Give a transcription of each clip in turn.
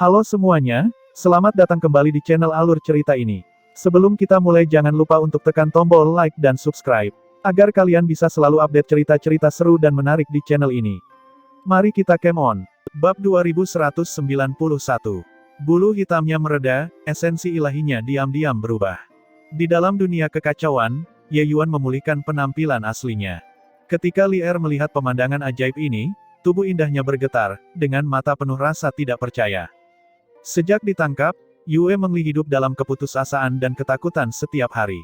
Halo semuanya, selamat datang kembali di channel Alur Cerita ini. Sebelum kita mulai jangan lupa untuk tekan tombol like dan subscribe, agar kalian bisa selalu update cerita-cerita seru dan menarik di channel ini. Mari kita game on. Bab 2191. Bulu hitamnya mereda, esensi ilahinya diam-diam berubah. Di dalam dunia kekacauan, Ye Yuan memulihkan penampilan aslinya. Ketika Li Er melihat pemandangan ajaib ini, tubuh indahnya bergetar, dengan mata penuh rasa tidak percaya. Sejak ditangkap, Yue Mengli hidup dalam keputusasaan dan ketakutan setiap hari.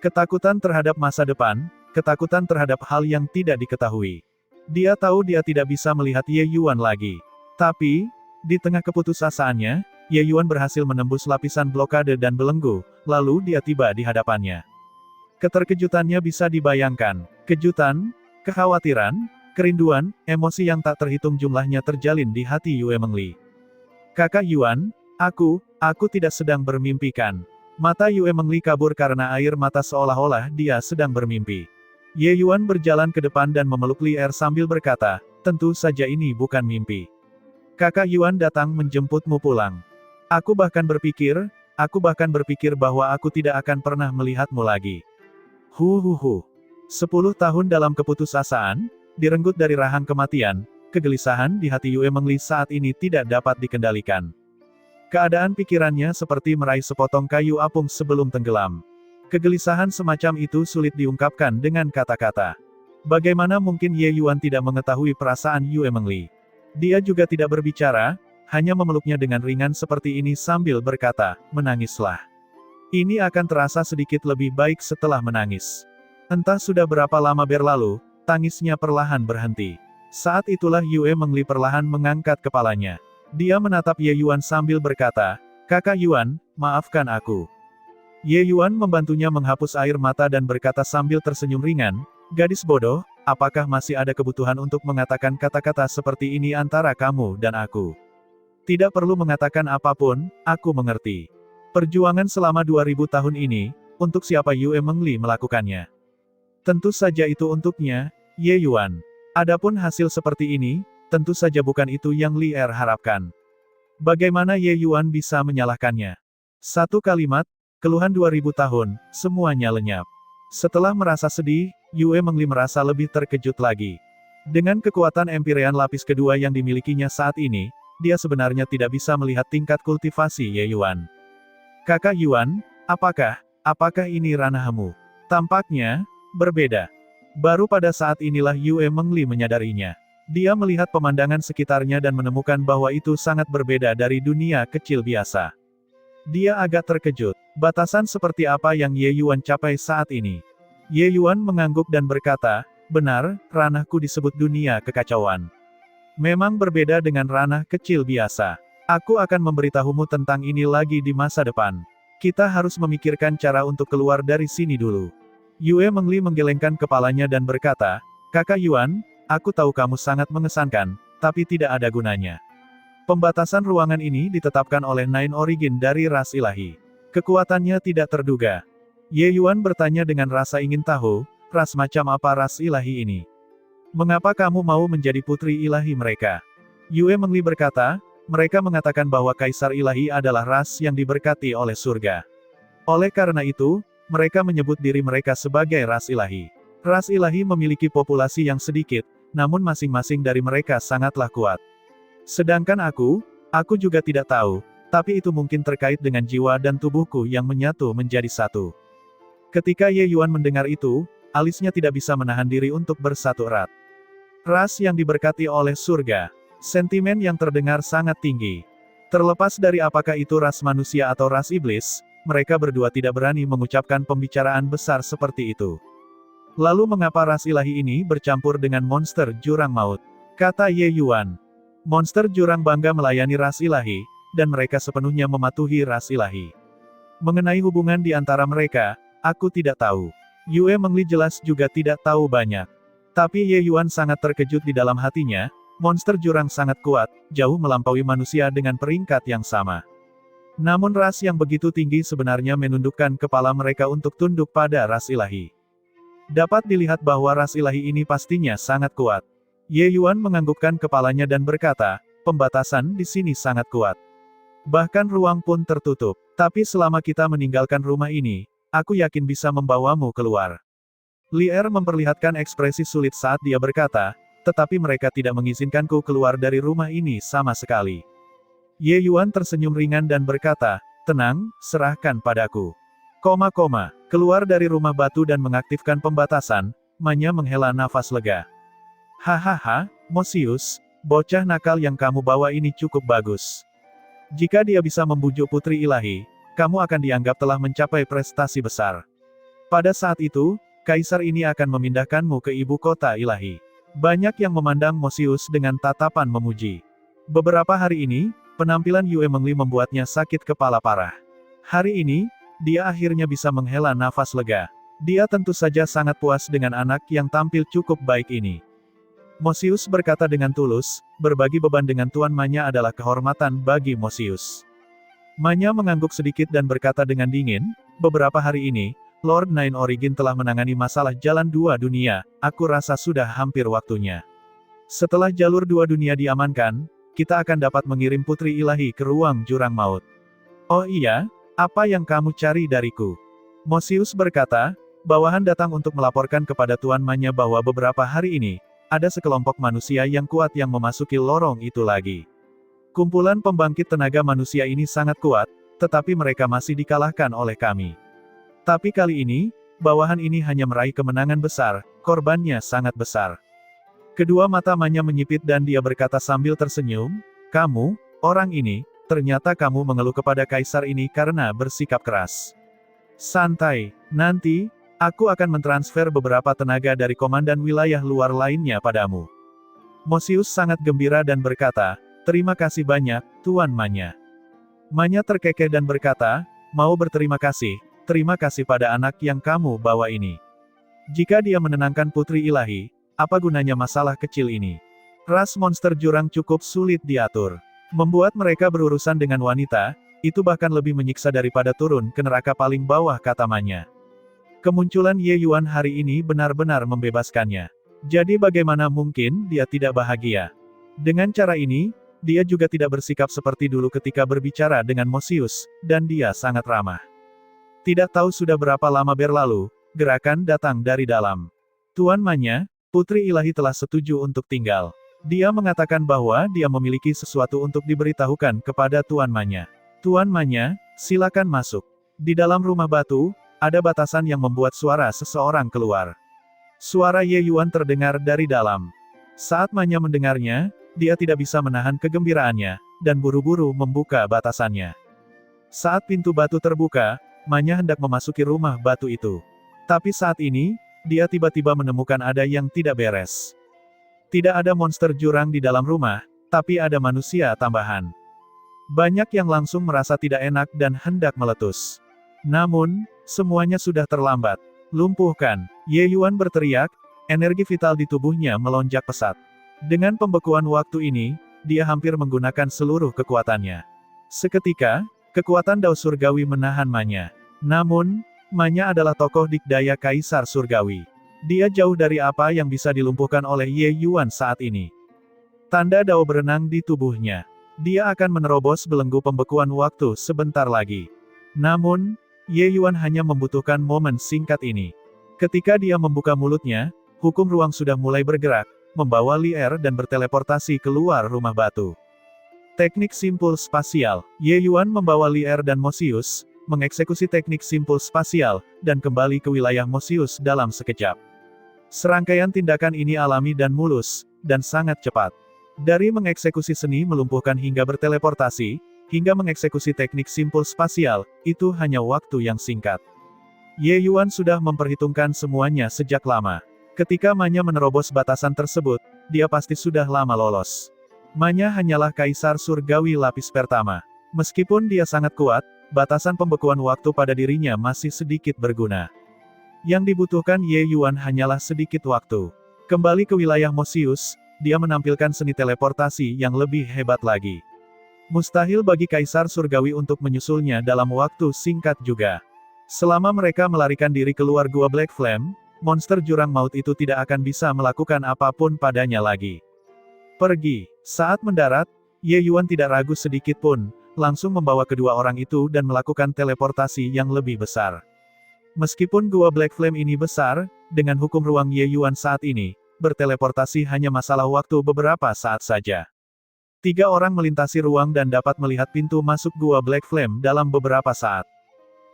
Ketakutan terhadap masa depan, ketakutan terhadap hal yang tidak diketahui. Dia tahu dia tidak bisa melihat Ye Yuan lagi. Tapi, di tengah keputusasaannya, Ye Yuan berhasil menembus lapisan blokade dan belenggu, lalu dia tiba di hadapannya. Keterkejutannya bisa dibayangkan. Kejutan, kekhawatiran, kerinduan, emosi yang tak terhitung jumlahnya terjalin di hati Yue Mengli. Kakak Yuan, aku tidak sedang bermimpikan. Mata Yue Mengli kabur karena air mata seolah-olah dia sedang bermimpi. Ye Yuan berjalan ke depan dan memeluk Li Er sambil berkata, tentu saja ini bukan mimpi. Kakak Yuan datang menjemputmu pulang. Aku bahkan berpikir bahwa aku tidak akan pernah melihatmu lagi. 10 tahun dalam keputusasaan, direnggut dari rahang kematian, kegelisahan di hati Yue Mengli saat ini tidak dapat dikendalikan. Keadaan pikirannya seperti meraih sepotong kayu apung sebelum tenggelam. Kegelisahan semacam itu sulit diungkapkan dengan kata-kata. Bagaimana mungkin Ye Yuan tidak mengetahui perasaan Yue Mengli? Dia juga tidak berbicara, hanya memeluknya dengan ringan seperti ini sambil berkata, menangislah. Ini akan terasa sedikit lebih baik setelah menangis. Entah sudah berapa lama berlalu, tangisnya perlahan berhenti. Saat itulah Yue Mengli perlahan mengangkat kepalanya. Dia menatap Ye Yuan sambil berkata, Kakak Yuan, maafkan aku. Ye Yuan membantunya menghapus air mata dan berkata sambil tersenyum ringan, gadis bodoh, apakah masih ada kebutuhan untuk mengatakan kata-kata seperti ini antara kamu dan aku? Tidak perlu mengatakan apapun, aku mengerti. Perjuangan selama 2000 tahun ini, untuk siapa Yue Mengli melakukannya? Tentu saja itu untuknya, Ye Yuan. Adapun hasil seperti ini, tentu saja bukan itu yang Li Er harapkan. Bagaimana Ye Yuan bisa menyalahkannya? Satu kalimat, keluhan 2000 tahun, semuanya lenyap. Setelah merasa sedih, Yue Mengli merasa lebih terkejut lagi. Dengan kekuatan empirean lapis kedua yang dimilikinya saat ini, dia sebenarnya tidak bisa melihat tingkat kultivasi Ye Yuan. Kakak Yuan, apakah ini ranahmu? Tampaknya, berbeda. Baru pada saat inilah Yue Mengli menyadarinya. Dia melihat pemandangan sekitarnya dan menemukan bahwa itu sangat berbeda dari dunia kecil biasa. Dia agak terkejut. Batasan seperti apa yang Ye Yuan capai saat ini? Ye Yuan mengangguk dan berkata, benar, ranahku disebut dunia kekacauan. Memang berbeda dengan ranah kecil biasa. Aku akan memberitahumu tentang ini lagi di masa depan. Kita harus memikirkan cara untuk keluar dari sini dulu. Yue Mengli menggelengkan kepalanya dan berkata, Kakak Yuan, aku tahu kamu sangat mengesankan, tapi tidak ada gunanya. Pembatasan ruangan ini ditetapkan oleh Nine Origin dari ras ilahi. Kekuatannya tidak terduga. Ye Yuan bertanya dengan rasa ingin tahu, ras macam apa ras ilahi ini? Mengapa kamu mau menjadi putri ilahi mereka? Yue Mengli berkata, mereka mengatakan bahwa Kaisar Ilahi adalah ras yang diberkati oleh surga. Oleh karena itu, mereka menyebut diri mereka sebagai ras ilahi. Ras ilahi memiliki populasi yang sedikit, namun masing-masing dari mereka sangatlah kuat. Sedangkan aku juga tidak tahu, tapi itu mungkin terkait dengan jiwa dan tubuhku yang menyatu menjadi satu. Ketika Ye Yuan mendengar itu, alisnya tidak bisa menahan diri untuk bersatu erat. Ras yang diberkati oleh surga. Sentimen yang terdengar sangat tinggi. Terlepas dari apakah itu ras manusia atau ras iblis, mereka berdua tidak berani mengucapkan pembicaraan besar seperti itu. Lalu mengapa ras ilahi ini bercampur dengan monster jurang maut? Kata Ye Yuan. Monster jurang bangga melayani ras ilahi, dan mereka sepenuhnya mematuhi ras ilahi. Mengenai hubungan di antara mereka, aku tidak tahu. Yue Mengli jelas juga tidak tahu banyak. Tapi Ye Yuan sangat terkejut di dalam hatinya, monster jurang sangat kuat, jauh melampaui manusia dengan peringkat yang sama. Namun ras yang begitu tinggi sebenarnya menundukkan kepala mereka untuk tunduk pada ras ilahi. Dapat dilihat bahwa ras ilahi ini pastinya sangat kuat. Ye Yuan menganggukkan kepalanya dan berkata, pembatasan di sini sangat kuat. Bahkan ruang pun tertutup. Tapi selama kita meninggalkan rumah ini, aku yakin bisa membawamu keluar. Lier memperlihatkan ekspresi sulit saat dia berkata, tetapi mereka tidak mengizinkanku keluar dari rumah ini sama sekali. Ye Yuan tersenyum ringan dan berkata, tenang, serahkan padaku. Keluar dari rumah batu dan mengaktifkan pembatasan, Manya menghela nafas lega. Hahaha, Mosius, bocah nakal yang kamu bawa ini cukup bagus. Jika dia bisa membujuk Putri Ilahi, kamu akan dianggap telah mencapai prestasi besar. Pada saat itu, Kaisar ini akan memindahkanmu ke ibu kota Ilahi. Banyak yang memandang Mosius dengan tatapan memuji. Beberapa hari ini, penampilan Yue Mengli membuatnya sakit kepala parah. Hari ini, dia akhirnya bisa menghela nafas lega. Dia tentu saja sangat puas dengan anak yang tampil cukup baik ini. Mosius berkata dengan tulus, berbagi beban dengan Tuan Manya adalah kehormatan bagi Mosius. Manya mengangguk sedikit dan berkata dengan dingin, beberapa hari ini, Lord Nine Origin telah menangani masalah jalan dua dunia, aku rasa sudah hampir waktunya. Setelah jalur dua dunia diamankan, kita akan dapat mengirim Putri Ilahi ke ruang jurang maut. Oh iya, apa yang kamu cari dariku? Mosius berkata, bawahan datang untuk melaporkan kepada Tuan Manya bahwa beberapa hari ini, ada sekelompok manusia yang kuat yang memasuki lorong itu lagi. Kumpulan pembangkit tenaga manusia ini sangat kuat, tetapi mereka masih dikalahkan oleh kami. Tapi kali ini, bawahan ini hanya meraih kemenangan besar, korbannya sangat besar. Kedua mata Manya menyipit dan dia berkata sambil tersenyum, kamu, orang ini, ternyata kamu mengeluh kepada Kaisar ini karena bersikap keras. Santai, nanti, aku akan mentransfer beberapa tenaga dari komandan wilayah luar lainnya padamu. Mosius sangat gembira dan berkata, terima kasih banyak, Tuan Manya. Manya terkekeh dan berkata, mau berterima kasih, terima kasih pada anak yang kamu bawa ini. Jika dia menenangkan Putri Ilahi, apa gunanya masalah kecil ini? Ras monster jurang cukup sulit diatur. Membuat mereka berurusan dengan wanita, itu bahkan lebih menyiksa daripada turun ke neraka paling bawah kata Manya. Kemunculan Ye Yuan hari ini benar-benar membebaskannya. Jadi bagaimana mungkin dia tidak bahagia? Dengan cara ini, dia juga tidak bersikap seperti dulu ketika berbicara dengan Mosius, dan dia sangat ramah. Tidak tahu sudah berapa lama berlalu, gerakan datang dari dalam. Tuan Manya, Putri Ilahi telah setuju untuk tinggal. Dia mengatakan bahwa dia memiliki sesuatu untuk diberitahukan kepada Tuan Manya. Tuan Manya, silakan masuk. Di dalam rumah batu, ada batasan yang membuat suara seseorang keluar. Suara Ye Yuan terdengar dari dalam. Saat Manya mendengarnya, dia tidak bisa menahan kegembiraannya, dan buru-buru membuka batasannya. Saat pintu batu terbuka, Manya hendak memasuki rumah batu itu. Tapi saat ini, dia tiba-tiba menemukan ada yang tidak beres. Tidak ada monster jurang di dalam rumah, tapi ada manusia tambahan. Banyak yang langsung merasa tidak enak dan hendak meletus. Namun, semuanya sudah terlambat. Lumpuhkan, Ye Yuan berteriak, energi vital di tubuhnya melonjak pesat. Dengan pembekuan waktu ini, dia hampir menggunakan seluruh kekuatannya. Seketika, kekuatan Dao Surgawi menahan Manya. Namun, Manya adalah tokoh dikdaya Kaisar Surgawi. Dia jauh dari apa yang bisa dilumpuhkan oleh Ye Yuan saat ini. Tanda Dao berenang di tubuhnya. Dia akan menerobos belenggu pembekuan waktu sebentar lagi. Namun, Ye Yuan hanya membutuhkan momen singkat ini. Ketika dia membuka mulutnya, hukum ruang sudah mulai bergerak, membawa Lier dan berteleportasi keluar rumah batu. Teknik simpul spasial. Ye Yuan membawa Lier dan Mosius, mengeksekusi teknik simpul spasial, dan kembali ke wilayah Mosius dalam sekejap. Serangkaian tindakan ini alami dan mulus, dan sangat cepat. Dari mengeksekusi seni melumpuhkan hingga berteleportasi, hingga mengeksekusi teknik simpul spasial, itu hanya waktu yang singkat. Ye Yuan sudah memperhitungkan semuanya sejak lama. Ketika Manya menerobos batasan tersebut, dia pasti sudah lama lolos. Manya hanyalah Kaisar Surgawi lapis pertama. Meskipun dia sangat kuat, batasan pembekuan waktu pada dirinya masih sedikit berguna. Yang dibutuhkan Ye Yuan hanyalah sedikit waktu. Kembali ke wilayah Mosius, dia menampilkan seni teleportasi yang lebih hebat lagi. Mustahil bagi Kaisar Surgawi untuk menyusulnya dalam waktu singkat juga. Selama mereka melarikan diri keluar gua Black Flame, monster jurang maut itu tidak akan bisa melakukan apapun padanya lagi. Pergi. Saat mendarat, Ye Yuan tidak ragu sedikit pun, langsung membawa kedua orang itu dan melakukan teleportasi yang lebih besar. Meskipun gua Black Flame ini besar, dengan hukum ruang Ye Yuan saat ini, berteleportasi hanya masalah waktu beberapa saat saja. 3 orang melintasi ruang dan dapat melihat pintu masuk gua Black Flame dalam beberapa saat.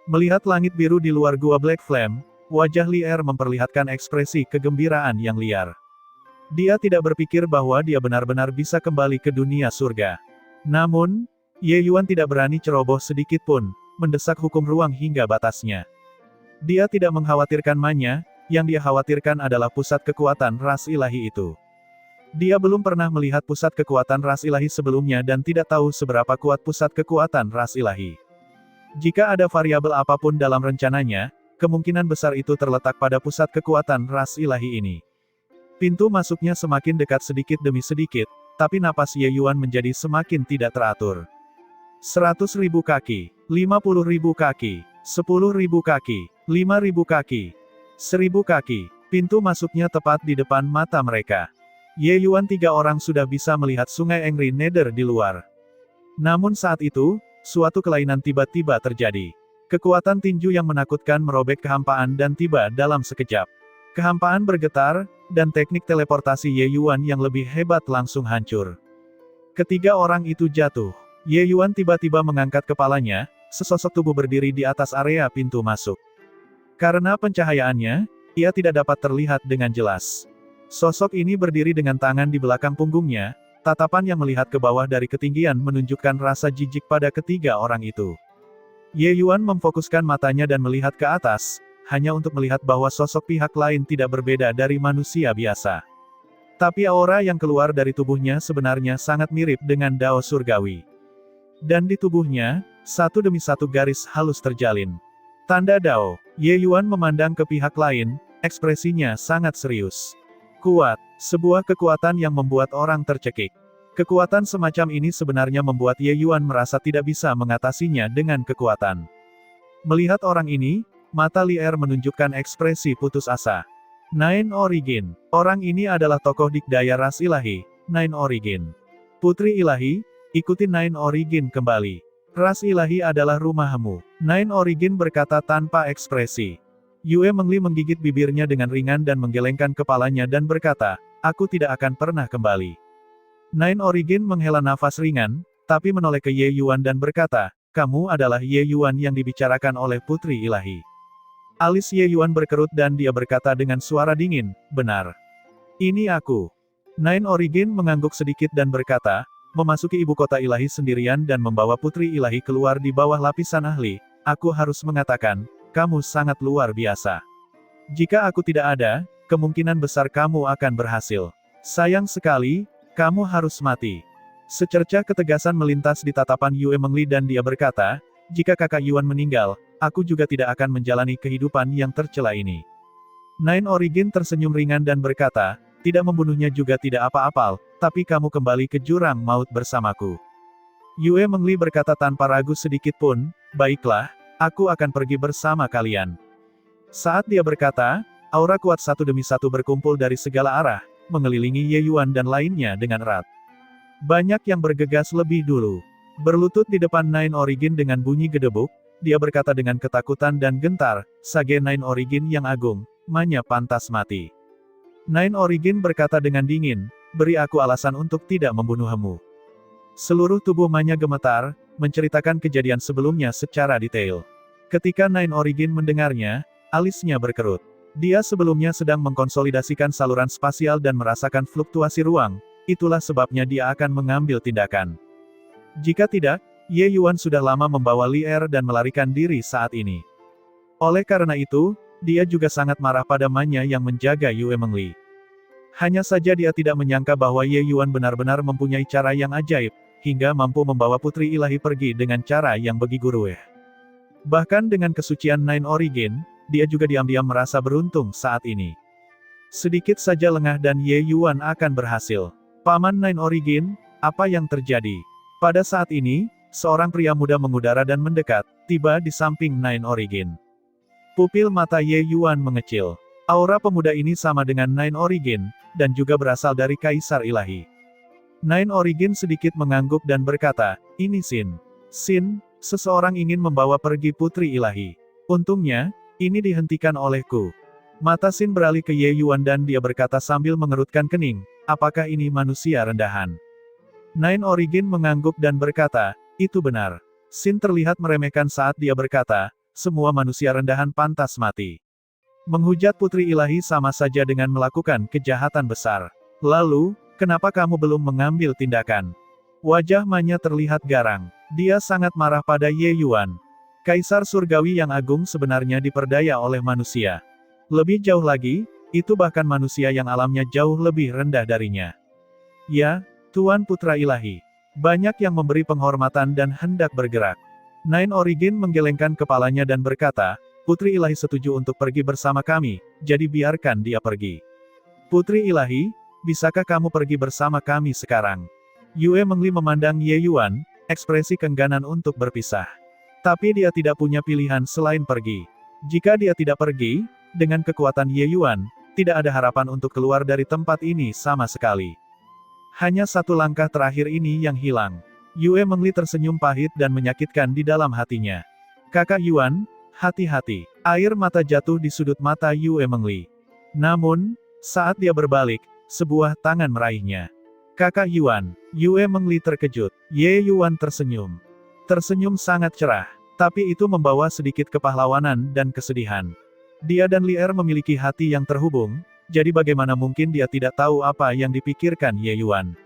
Melihat langit biru di luar gua Black Flame, wajah Li Er memperlihatkan ekspresi kegembiraan yang liar. Dia tidak berpikir bahwa dia benar-benar bisa kembali ke dunia surga. Namun, Ye Yuan tidak berani ceroboh sedikit pun, mendesak hukum ruang hingga batasnya. Dia tidak mengkhawatirkan Manya, yang dia khawatirkan adalah pusat kekuatan ras ilahi itu. Dia belum pernah melihat pusat kekuatan ras ilahi sebelumnya dan tidak tahu seberapa kuat pusat kekuatan ras ilahi. Jika ada variabel apapun dalam rencananya, kemungkinan besar itu terletak pada pusat kekuatan ras ilahi ini. Pintu masuknya semakin dekat sedikit demi sedikit, tapi napas Ye Yuan menjadi semakin tidak teratur. 100.000 kaki, 50.000 kaki, 10.000 kaki, 5.000 kaki, 1.000 kaki. Pintu masuknya tepat di depan mata mereka. Ye Yuan 3 orang sudah bisa melihat sungai Angry Nether di luar. Namun saat itu, suatu kelainan tiba-tiba terjadi. Kekuatan tinju yang menakutkan merobek kehampaan dan tiba dalam sekejap. Kehampaan bergetar, dan teknik teleportasi Ye Yuan yang lebih hebat langsung hancur. Ketiga orang itu jatuh. Ye Yuan tiba-tiba mengangkat kepalanya, sesosok tubuh berdiri di atas area pintu masuk. Karena pencahayaannya, ia tidak dapat terlihat dengan jelas. Sosok ini berdiri dengan tangan di belakang punggungnya, tatapan yang melihat ke bawah dari ketinggian menunjukkan rasa jijik pada ketiga orang itu. Ye Yuan memfokuskan matanya dan melihat ke atas, hanya untuk melihat bahwa sosok pihak lain tidak berbeda dari manusia biasa. Tapi aura yang keluar dari tubuhnya sebenarnya sangat mirip dengan Dao Surgawi. Dan di tubuhnya, satu demi satu garis halus terjalin. Tanda Dao. Ye Yuan memandang ke pihak lain, ekspresinya sangat serius. Kuat, sebuah kekuatan yang membuat orang tercekik. Kekuatan semacam ini sebenarnya membuat Ye Yuan merasa tidak bisa mengatasinya dengan kekuatan. Melihat orang ini, mata Li Er menunjukkan ekspresi putus asa. Nine Origin. Orang ini adalah tokoh dikdaya ras ilahi, Nine Origin. Putri ilahi, ikuti Nine Origin kembali. Ras ilahi adalah rumahmu. Nine Origin berkata tanpa ekspresi. Yue Mengli menggigit bibirnya dengan ringan dan menggelengkan kepalanya dan berkata, aku tidak akan pernah kembali. Nine Origin menghela nafas ringan, tapi menoleh ke Ye Yuan dan berkata, kamu adalah Ye Yuan yang dibicarakan oleh Putri Ilahi. Alis Ye Yuan berkerut dan dia berkata dengan suara dingin, benar. Ini aku. Nine Origin mengangguk sedikit dan berkata, memasuki ibu kota ilahi sendirian dan membawa Putri Ilahi keluar di bawah lapisan ahli, aku harus mengatakan, kamu sangat luar biasa. Jika aku tidak ada, kemungkinan besar kamu akan berhasil. Sayang sekali, kamu harus mati. Secercah ketegasan melintas di tatapan Yue Mengli dan dia berkata, jika kakak Yuan meninggal, aku juga tidak akan menjalani kehidupan yang tercela ini. Nine Origin tersenyum ringan dan berkata, tidak membunuhnya juga tidak apa-apa, tapi kamu kembali ke jurang maut bersamaku. Yue Mengli berkata tanpa ragu sedikit pun, baiklah, aku akan pergi bersama kalian. Saat dia berkata, aura kuat satu demi satu berkumpul dari segala arah, mengelilingi Ye Yuan dan lainnya dengan erat. Banyak yang bergegas lebih dulu. Berlutut di depan Nine Origin dengan bunyi gedebuk, dia berkata dengan ketakutan dan gentar, sage Nine Origin yang agung, Manya pantas mati. Nine Origin berkata dengan dingin, beri aku alasan untuk tidak membunuhmu. Seluruh tubuh Manya gemetar, menceritakan kejadian sebelumnya secara detail. Ketika Nine Origin mendengarnya, alisnya berkerut. Dia sebelumnya sedang mengkonsolidasikan saluran spasial dan merasakan fluktuasi ruang, itulah sebabnya dia akan mengambil tindakan. Jika tidak, Ye Yuan sudah lama membawa Li Er dan melarikan diri saat ini. Oleh karena itu, dia juga sangat marah pada Manya yang menjaga Yue Mengli. Hanya saja dia tidak menyangka bahwa Ye Yuan benar-benar mempunyai cara yang ajaib, hingga mampu membawa Putri Ilahi pergi dengan cara yang begitu ruwet. Bahkan dengan kesucian Nine Origin, dia juga diam-diam merasa beruntung saat ini. Sedikit saja lengah dan Ye Yuan akan berhasil. Paman Nine Origin, apa yang terjadi? Pada saat ini, seorang pria muda mengudara dan mendekat, tiba di samping Nine Origin. Pupil mata Ye Yuan mengecil. Aura pemuda ini sama dengan Nine Origin, dan juga berasal dari Kaisar Ilahi. Nine Origin sedikit mengangguk dan berkata, ini Sin. Xin, seseorang ingin membawa pergi putri ilahi. Untungnya, ini dihentikan olehku. Mata Xin beralih ke Ye Yuan dan dia berkata sambil mengerutkan kening, apakah ini manusia rendahan? Nine Origin mengangguk dan berkata, itu benar. Xin terlihat meremehkan saat dia berkata, semua manusia rendahan pantas mati. Menghujat putri ilahi sama saja dengan melakukan kejahatan besar. Lalu, kenapa kamu belum mengambil tindakan? Wajah Ma-nya terlihat garang. Dia sangat marah pada Ye Yuan. Kaisar surgawi yang agung sebenarnya diperdaya oleh manusia. Lebih jauh lagi, itu bahkan manusia yang alamnya jauh lebih rendah darinya. Ya, Tuan Putra Ilahi. Banyak yang memberi penghormatan dan hendak bergerak. Nine Origin menggelengkan kepalanya dan berkata, Putri Ilahi setuju untuk pergi bersama kami, jadi biarkan dia pergi. Putri Ilahi, bisakah kamu pergi bersama kami sekarang? Yue Mengli memandang Ye Yuan, ekspresi keengganan untuk berpisah. Tapi dia tidak punya pilihan selain pergi. Jika dia tidak pergi, dengan kekuatan Ye Yuan, tidak ada harapan untuk keluar dari tempat ini sama sekali. Hanya satu langkah terakhir ini yang hilang. Yue Mengli tersenyum pahit dan menyakitkan di dalam hatinya. Kakak Yuan, hati-hati. Air mata jatuh di sudut mata Yue Mengli. Namun, saat dia berbalik, sebuah tangan meraihnya. Kakak Yuan, Yue Mengli terkejut. Ye Yuan tersenyum. Tersenyum sangat cerah. Tapi itu membawa sedikit kepahlawanan dan kesedihan. Dia dan Li Er memiliki hati yang terhubung, jadi bagaimana mungkin dia tidak tahu apa yang dipikirkan Ye Yuan.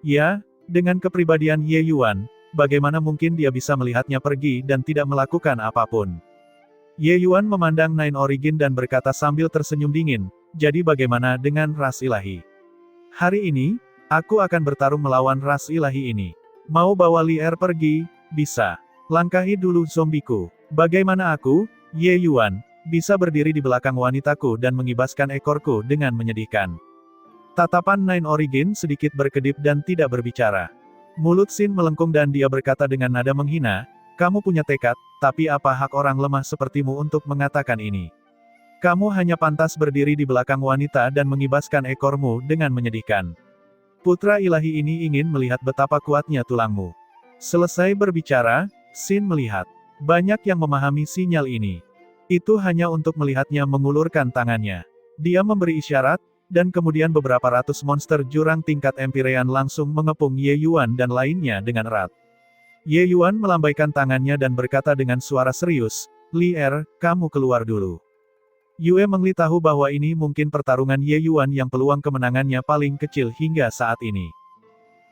Ya, dengan kepribadian Ye Yuan, bagaimana mungkin dia bisa melihatnya pergi dan tidak melakukan apapun. Ye Yuan memandang Nine Origin dan berkata sambil tersenyum dingin, jadi bagaimana dengan ras ilahi? Hari ini, aku akan bertarung melawan ras ilahi ini. Mau bawa Li Er pergi? Bisa. Langkahi dulu zombiku. Bagaimana aku, Ye Yuan, bisa berdiri di belakang wanitaku dan mengibaskan ekorku dengan menyedihkan. Tatapan Nine Origin sedikit berkedip dan tidak berbicara. Mulut Xin melengkung dan dia berkata dengan nada menghina, kamu punya tekad, tapi apa hak orang lemah sepertimu untuk mengatakan ini? Kamu hanya pantas berdiri di belakang wanita dan mengibaskan ekormu dengan menyedihkan. Putra ilahi ini ingin melihat betapa kuatnya tulangmu. Selesai berbicara, Xin melihat. Banyak yang memahami sinyal ini. Itu hanya untuk melihatnya mengulurkan tangannya. Dia memberi isyarat, dan kemudian beberapa ratus monster jurang tingkat Empyrean langsung mengepung Ye Yuan dan lainnya dengan erat. Ye Yuan melambaikan tangannya dan berkata dengan suara serius, Li Er, kamu keluar dulu. Yue Mengli tahu bahwa ini mungkin pertarungan Ye Yuan yang peluang kemenangannya paling kecil hingga saat ini.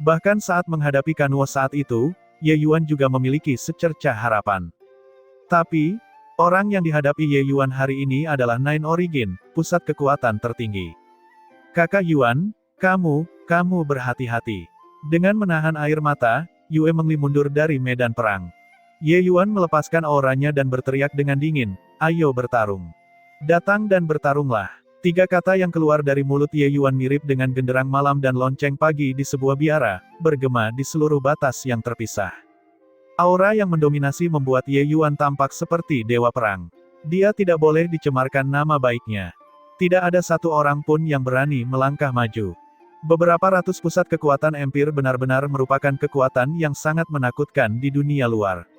Bahkan saat menghadapi Kanuo saat itu, Ye Yuan juga memiliki secercah harapan. Tapi, orang yang dihadapi Ye Yuan hari ini adalah Nine Origin, pusat kekuatan tertinggi. Kakak Yuan, kamu berhati-hati. Dengan menahan air mata, Yue Mengli mundur dari medan perang. Ye Yuan melepaskan auranya dan berteriak dengan dingin, ayo bertarung. Datang dan bertarunglah. Tiga kata yang keluar dari mulut Ye Yuan mirip dengan genderang malam dan lonceng pagi di sebuah biara, bergema di seluruh batas yang terpisah. Aura yang mendominasi membuat Ye Yuan tampak seperti dewa perang. Dia tidak boleh dicemarkan nama baiknya. Tidak ada satu orang pun yang berani melangkah maju. Beberapa ratus pusat kekuatan empir benar-benar merupakan kekuatan yang sangat menakutkan di dunia luar.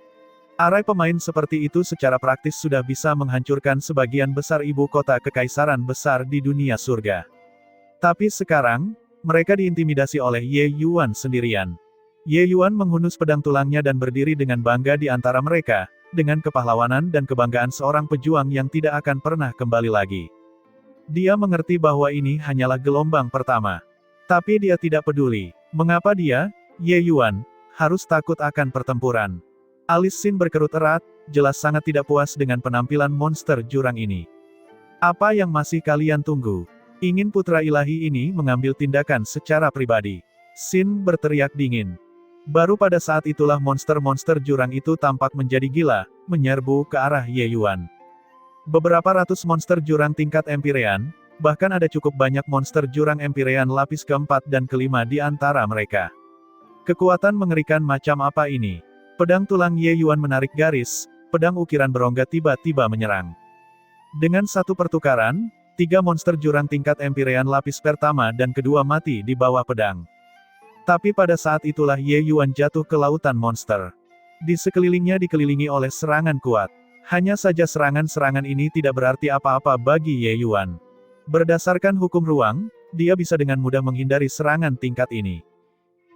Arai pemain seperti itu secara praktis sudah bisa menghancurkan sebagian besar ibu kota kekaisaran besar di dunia surga. Tapi sekarang, mereka diintimidasi oleh Ye Yuan sendirian. Ye Yuan menghunus pedang tulangnya dan berdiri dengan bangga di antara mereka, dengan kepahlawanan dan kebanggaan seorang pejuang yang tidak akan pernah kembali lagi. Dia mengerti bahwa ini hanyalah gelombang pertama. Tapi dia tidak peduli. Mengapa dia, Ye Yuan, harus takut akan pertempuran? Alis Xin berkerut erat, jelas sangat tidak puas dengan penampilan monster jurang ini. Apa yang masih kalian tunggu? Ingin putra ilahi ini mengambil tindakan secara pribadi. Xin berteriak dingin. Baru pada saat itulah monster-monster jurang itu tampak menjadi gila, menyerbu ke arah Ye Yuan. Beberapa ratus monster jurang tingkat Empyrean, bahkan ada cukup banyak monster jurang Empyrean lapis keempat dan kelima di antara mereka. Kekuatan mengerikan macam apa ini? Pedang tulang Ye Yuan menarik garis, pedang ukiran berongga tiba-tiba menyerang. Dengan satu pertukaran, tiga monster jurang tingkat Empyrean lapis pertama dan kedua mati di bawah pedang. Tapi pada saat itulah Ye Yuan jatuh ke lautan monster. Di sekelilingnya dikelilingi oleh serangan kuat. Hanya saja serangan-serangan ini tidak berarti apa-apa bagi Ye Yuan. Berdasarkan hukum ruang, dia bisa dengan mudah menghindari serangan tingkat ini.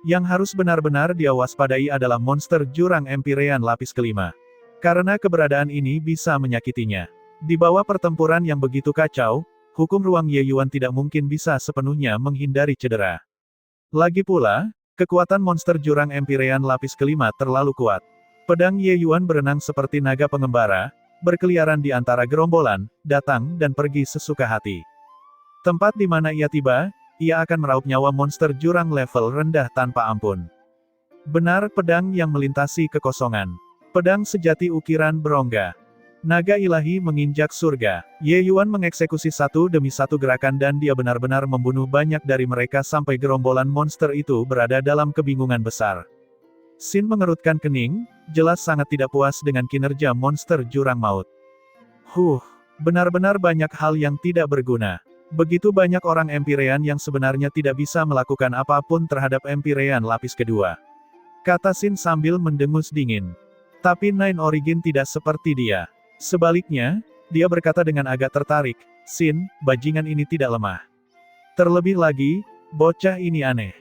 Yang harus benar-benar dia waspadai adalah monster jurang Empyrean lapis kelima. Karena keberadaan ini bisa menyakitinya. Di bawah pertempuran yang begitu kacau, hukum ruang Ye Yuan tidak mungkin bisa sepenuhnya menghindari cedera. Lagi pula, kekuatan monster jurang Empyrean lapis kelima terlalu kuat. Pedang Ye Yuan berenang seperti naga pengembara, berkeliaran di antara gerombolan, datang dan pergi sesuka hati. Tempat di mana ia tiba, ia akan meraup nyawa monster jurang level rendah tanpa ampun. Benar, pedang yang melintasi kekosongan. Pedang sejati ukiran berongga. Naga ilahi menginjak surga. Ye Yuan mengeksekusi satu demi satu gerakan dan dia benar-benar membunuh banyak dari mereka sampai gerombolan monster itu berada dalam kebingungan besar. Sin mengerutkan kening, jelas sangat tidak puas dengan kinerja monster jurang maut. Benar-benar banyak hal yang tidak berguna. Begitu banyak orang Empyrean yang sebenarnya tidak bisa melakukan apapun terhadap Empyrean lapis kedua. Kata Sin sambil mendengus dingin. Tapi Nine Origin tidak seperti dia. Sebaliknya, dia berkata dengan agak tertarik, Sin, bajingan ini tidak lemah. Terlebih lagi, bocah ini aneh.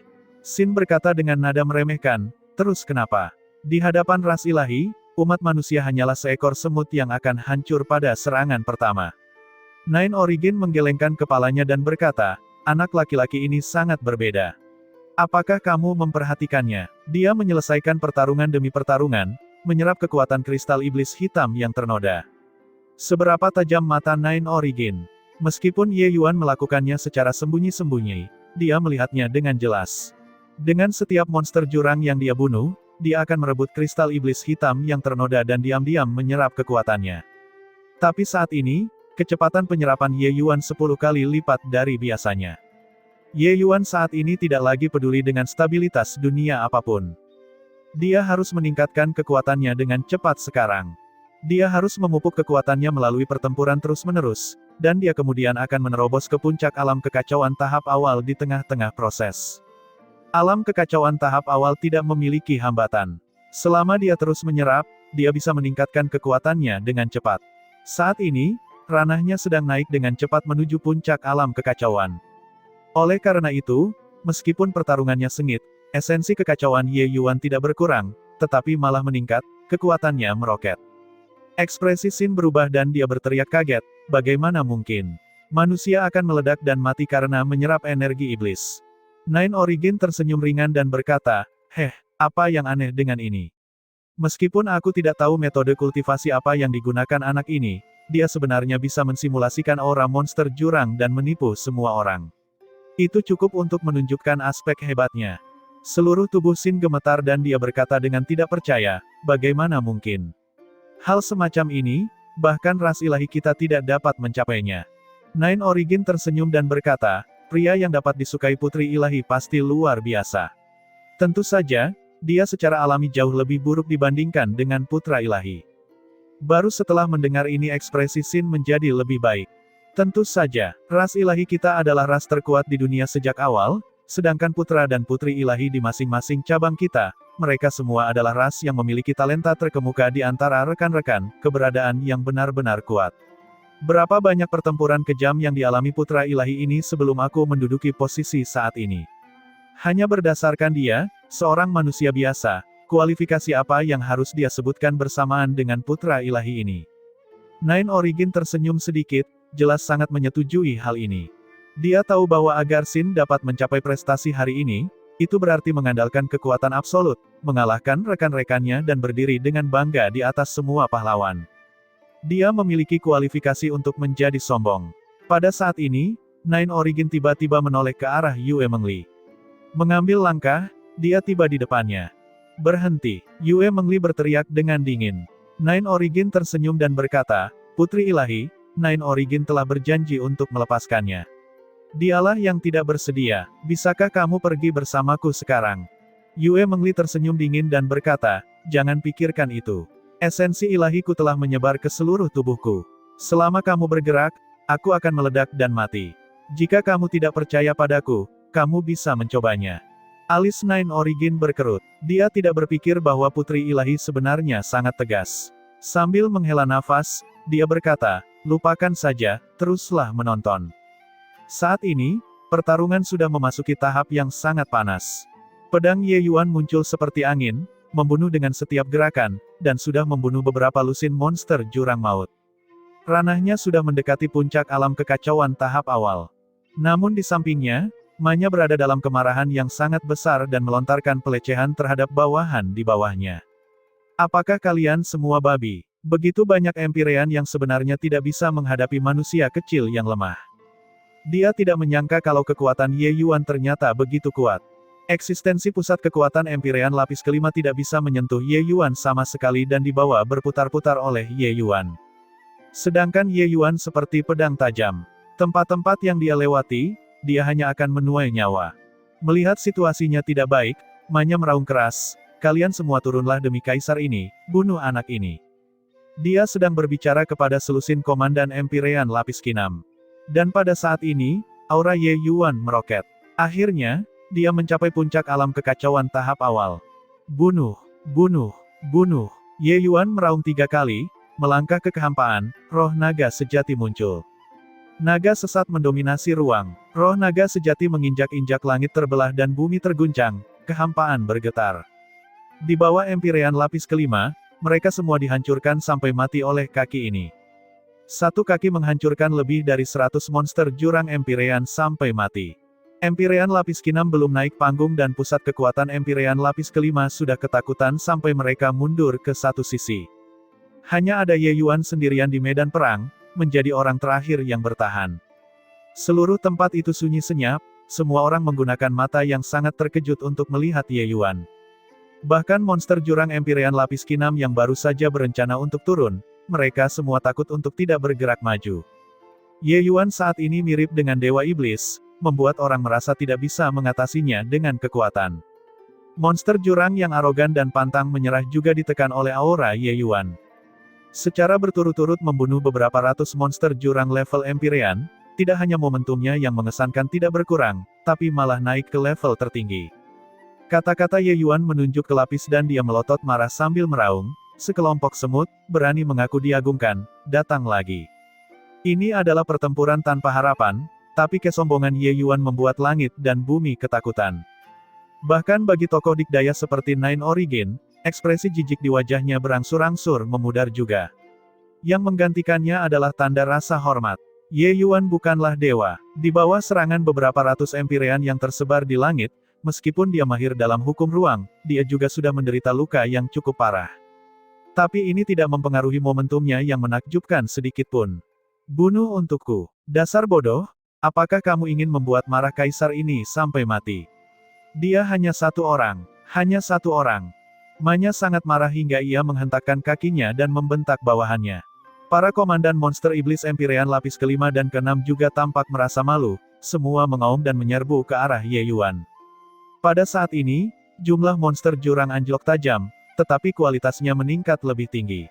Sin berkata dengan nada meremehkan, terus kenapa? Di hadapan ras ilahi, umat manusia hanyalah seekor semut yang akan hancur pada serangan pertama. Nine Origin menggelengkan kepalanya dan berkata, anak laki-laki ini sangat berbeda. Apakah kamu memperhatikannya? Dia menyelesaikan pertarungan demi pertarungan, menyerap kekuatan kristal iblis hitam yang ternoda. Seberapa tajam mata Nine Origin. Meskipun Ye Yuan melakukannya secara sembunyi-sembunyi, dia melihatnya dengan jelas. Dengan setiap monster jurang yang dia bunuh, dia akan merebut kristal iblis hitam yang ternoda dan diam-diam menyerap kekuatannya. Tapi saat ini, kecepatan penyerapan Ye Yuan 10 kali lipat dari biasanya. Ye Yuan saat ini tidak lagi peduli dengan stabilitas dunia apapun. Dia harus meningkatkan kekuatannya dengan cepat sekarang. Dia harus memupuk kekuatannya melalui pertempuran terus-menerus, dan dia kemudian akan menerobos ke puncak alam kekacauan tahap awal di tengah-tengah proses. Alam kekacauan tahap awal tidak memiliki hambatan. Selama dia terus menyerap, dia bisa meningkatkan kekuatannya dengan cepat. Saat ini, ranahnya sedang naik dengan cepat menuju puncak alam kekacauan. Oleh karena itu, meskipun pertarungannya sengit, esensi kekacauan Ye Yuan tidak berkurang, tetapi malah meningkat, kekuatannya meroket. Ekspresi Sin berubah dan dia berteriak kaget, bagaimana mungkin? Manusia akan meledak dan mati karena menyerap energi iblis. Nine Origin tersenyum ringan dan berkata, apa yang aneh dengan ini? Meskipun aku tidak tahu metode kultivasi apa yang digunakan anak ini, dia sebenarnya bisa mensimulasikan aura monster jurang dan menipu semua orang. Itu cukup untuk menunjukkan aspek hebatnya. Seluruh tubuh Sin gemetar dan dia berkata dengan tidak percaya, bagaimana mungkin? Hal semacam ini, bahkan ras ilahi kita tidak dapat mencapainya. Nine Origin tersenyum dan berkata, pria yang dapat disukai putri ilahi pasti luar biasa. Tentu saja, dia secara alami jauh lebih buruk dibandingkan dengan putra ilahi. Baru setelah mendengar ini ekspresi Sin menjadi lebih baik. Tentu saja, ras ilahi kita adalah ras terkuat di dunia sejak awal, sedangkan putra dan putri ilahi di masing-masing cabang kita, mereka semua adalah ras yang memiliki talenta terkemuka di antara rekan-rekan, keberadaan yang benar-benar kuat. Berapa banyak pertempuran kejam yang dialami putra ilahi ini sebelum aku menduduki posisi saat ini. Hanya berdasarkan dia, seorang manusia biasa, kualifikasi apa yang harus dia sebutkan bersamaan dengan putra ilahi ini. Nine Origin tersenyum sedikit, jelas sangat menyetujui hal ini. Dia tahu bahwa agar Sin dapat mencapai prestasi hari ini, itu berarti mengandalkan kekuatan absolut, mengalahkan rekan-rekannya dan berdiri dengan bangga di atas semua pahlawan. Dia memiliki kualifikasi untuk menjadi sombong. Pada saat ini, Nine Origin tiba-tiba menoleh ke arah Yue Mengli. Mengambil langkah, dia tiba di depannya. Berhenti, Yue Mengli berteriak dengan dingin. Nine Origin tersenyum dan berkata, Putri Ilahi, Nine Origin telah berjanji untuk melepaskannya. Dialah yang tidak bersedia, bisakah kamu pergi bersamaku sekarang? Yue Mengli tersenyum dingin dan berkata, jangan pikirkan itu. Esensi ilahiku telah menyebar ke seluruh tubuhku. Selama kamu bergerak, aku akan meledak dan mati. Jika kamu tidak percaya padaku, kamu bisa mencobanya. Alis Nine Origin berkerut. Dia tidak berpikir bahwa Putri Ilahi sebenarnya sangat tegas. Sambil menghela nafas, dia berkata, lupakan saja, teruslah menonton. Saat ini, pertarungan sudah memasuki tahap yang sangat panas. Pedang Ye Yuan muncul seperti angin, membunuh dengan setiap gerakan, dan sudah membunuh beberapa lusin monster jurang maut. Ranahnya sudah mendekati puncak alam kekacauan tahap awal. Namun di sampingnya, Ma-nya berada dalam kemarahan yang sangat besar dan melontarkan pelecehan terhadap bawahan di bawahnya. Apakah kalian semua babi? Begitu banyak Empyrean yang sebenarnya tidak bisa menghadapi manusia kecil yang lemah. Dia tidak menyangka kalau kekuatan Ye Yuan ternyata begitu kuat. Eksistensi pusat kekuatan Empyrean lapis kelima tidak bisa menyentuh Ye Yuan sama sekali dan dibawa berputar-putar oleh Ye Yuan. Sedangkan Ye Yuan seperti pedang tajam. Tempat-tempat yang dia lewati, dia hanya akan menuai nyawa. Melihat situasinya tidak baik, Ma-nya meraung keras, kalian semua turunlah demi kaisar ini, bunuh anak ini. Dia sedang berbicara kepada selusin komandan Empyrean lapis kinam. Dan pada saat ini, aura Ye Yuan meroket. Akhirnya, dia mencapai puncak alam kekacauan tahap awal. Bunuh, bunuh, bunuh. Ye Yuan meraung 3 kali, melangkah ke kehampaan, roh naga sejati muncul. Naga sesat mendominasi ruang. Roh naga sejati menginjak-injak langit terbelah dan bumi terguncang, kehampaan bergetar. Di bawah Empyrean lapis kelima, mereka semua dihancurkan sampai mati oleh kaki ini. Satu kaki menghancurkan lebih dari 100 monster jurang Empyrean sampai mati. Empyrean lapis kinam belum naik panggung dan pusat kekuatan Empyrean lapis kelima sudah ketakutan sampai mereka mundur ke satu sisi. Hanya ada Ye Yuan sendirian di medan perang, menjadi orang terakhir yang bertahan. Seluruh tempat itu sunyi senyap, semua orang menggunakan mata yang sangat terkejut untuk melihat Ye Yuan. Bahkan monster jurang Empyrean lapis kinam yang baru saja berencana untuk turun, mereka semua takut untuk tidak bergerak maju. Ye Yuan saat ini mirip dengan Dewa Iblis, membuat orang merasa tidak bisa mengatasinya dengan kekuatan. Monster jurang yang arogan dan pantang menyerah juga ditekan oleh aura Ye Yuan. Secara berturut-turut membunuh beberapa ratus monster jurang level Empyrean, tidak hanya momentumnya yang mengesankan tidak berkurang, tapi malah naik ke level tertinggi. Kata-kata Ye Yuan menunjuk ke lapis dan dia melotot marah sambil meraung, sekelompok semut, berani mengaku diagungkan, datang lagi. Ini adalah pertempuran tanpa harapan, tapi kesombongan Ye Yuan membuat langit dan bumi ketakutan. Bahkan bagi tokoh dikdaya seperti Nine Origin, ekspresi jijik di wajahnya berangsur-angsur memudar juga. Yang menggantikannya adalah tanda rasa hormat. Ye Yuan bukanlah dewa. Di bawah serangan beberapa ratus Empyrean yang tersebar di langit, meskipun dia mahir dalam hukum ruang, dia juga sudah menderita luka yang cukup parah. Tapi ini tidak mempengaruhi momentumnya yang menakjubkan sedikit pun. Bunuh untukku. Dasar bodoh, apakah kamu ingin membuat marah kaisar ini sampai mati? Dia hanya satu orang. Hanya satu orang. Ma-nya sangat marah hingga ia menghentakkan kakinya dan membentak bawahannya. Para komandan monster iblis Empyrean lapis kelima dan keenam juga tampak merasa malu, semua mengaum dan menyerbu ke arah Ye Yuan. Pada saat ini, jumlah monster jurang anjlok tajam, tetapi kualitasnya meningkat lebih tinggi.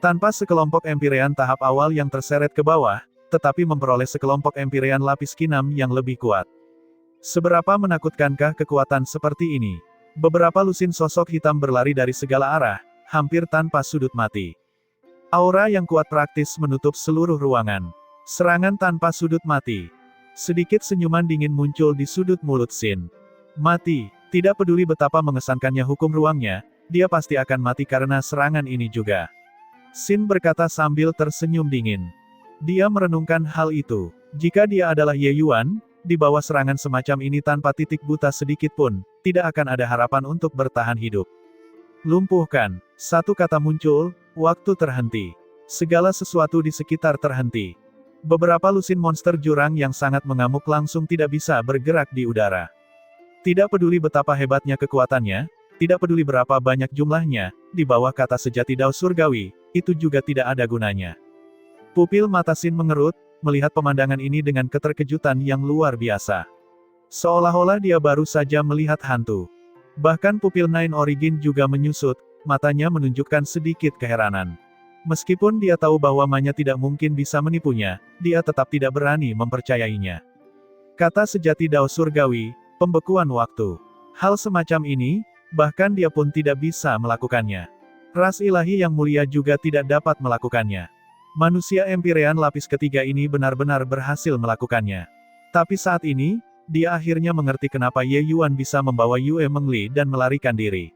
Tanpa sekelompok Empyrean tahap awal yang terseret ke bawah, tetapi memperoleh sekelompok Empyrean lapis kinam yang lebih kuat. Seberapa menakutkankah kekuatan seperti ini? Beberapa lusin sosok hitam berlari dari segala arah, hampir tanpa sudut mati. Aura yang kuat praktis menutup seluruh ruangan. Serangan tanpa sudut mati. Sedikit senyuman dingin muncul di sudut mulut Sin. Mati, tidak peduli betapa mengesankannya hukum ruangnya, dia pasti akan mati karena serangan ini juga. Sin berkata sambil tersenyum dingin. Dia merenungkan hal itu. Jika dia adalah Ye Yuan, di bawah serangan semacam ini tanpa titik buta sedikit pun, tidak akan ada harapan untuk bertahan hidup. Lumpuhkan. Satu kata muncul, waktu terhenti. Segala sesuatu di sekitar terhenti. Beberapa lusin monster jurang yang sangat mengamuk langsung tidak bisa bergerak di udara. Tidak peduli betapa hebatnya kekuatannya, tidak peduli berapa banyak jumlahnya, di bawah kata sejati Dao Surgawi, itu juga tidak ada gunanya. Pupil mata Sin mengerut, melihat pemandangan ini dengan keterkejutan yang luar biasa. Seolah-olah dia baru saja melihat hantu. Bahkan pupil Nine Origin juga menyusut, matanya menunjukkan sedikit keheranan. Meskipun dia tahu bahwa Ma-nya tidak mungkin bisa menipunya, dia tetap tidak berani mempercayainya. Kata sejati Dao Surgawi, pembekuan waktu. Hal semacam ini, bahkan dia pun tidak bisa melakukannya. Ras ilahi yang mulia juga tidak dapat melakukannya. Manusia Empyrean lapis ketiga ini benar-benar berhasil melakukannya. Tapi saat ini, dia akhirnya mengerti kenapa Ye Yuan bisa membawa Yue Mengli dan melarikan diri.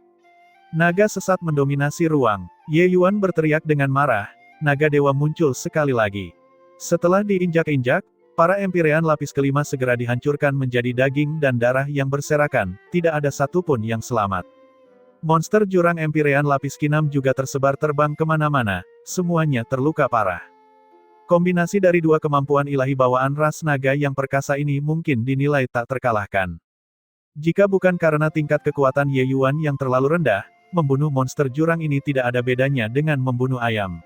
Naga sesat mendominasi ruang. Ye Yuan berteriak dengan marah, naga dewa muncul sekali lagi. Setelah diinjak-injak, para Empyrean lapis kelima segera dihancurkan menjadi daging dan darah yang berserakan, tidak ada satupun yang selamat. Monster jurang Empyrean lapis keenam juga tersebar terbang kemana-mana, semuanya terluka parah. Kombinasi dari dua kemampuan ilahi bawaan ras naga yang perkasa ini mungkin dinilai tak terkalahkan. Jika bukan karena tingkat kekuatan Ye Yuan yang terlalu rendah, membunuh monster jurang ini tidak ada bedanya dengan membunuh ayam.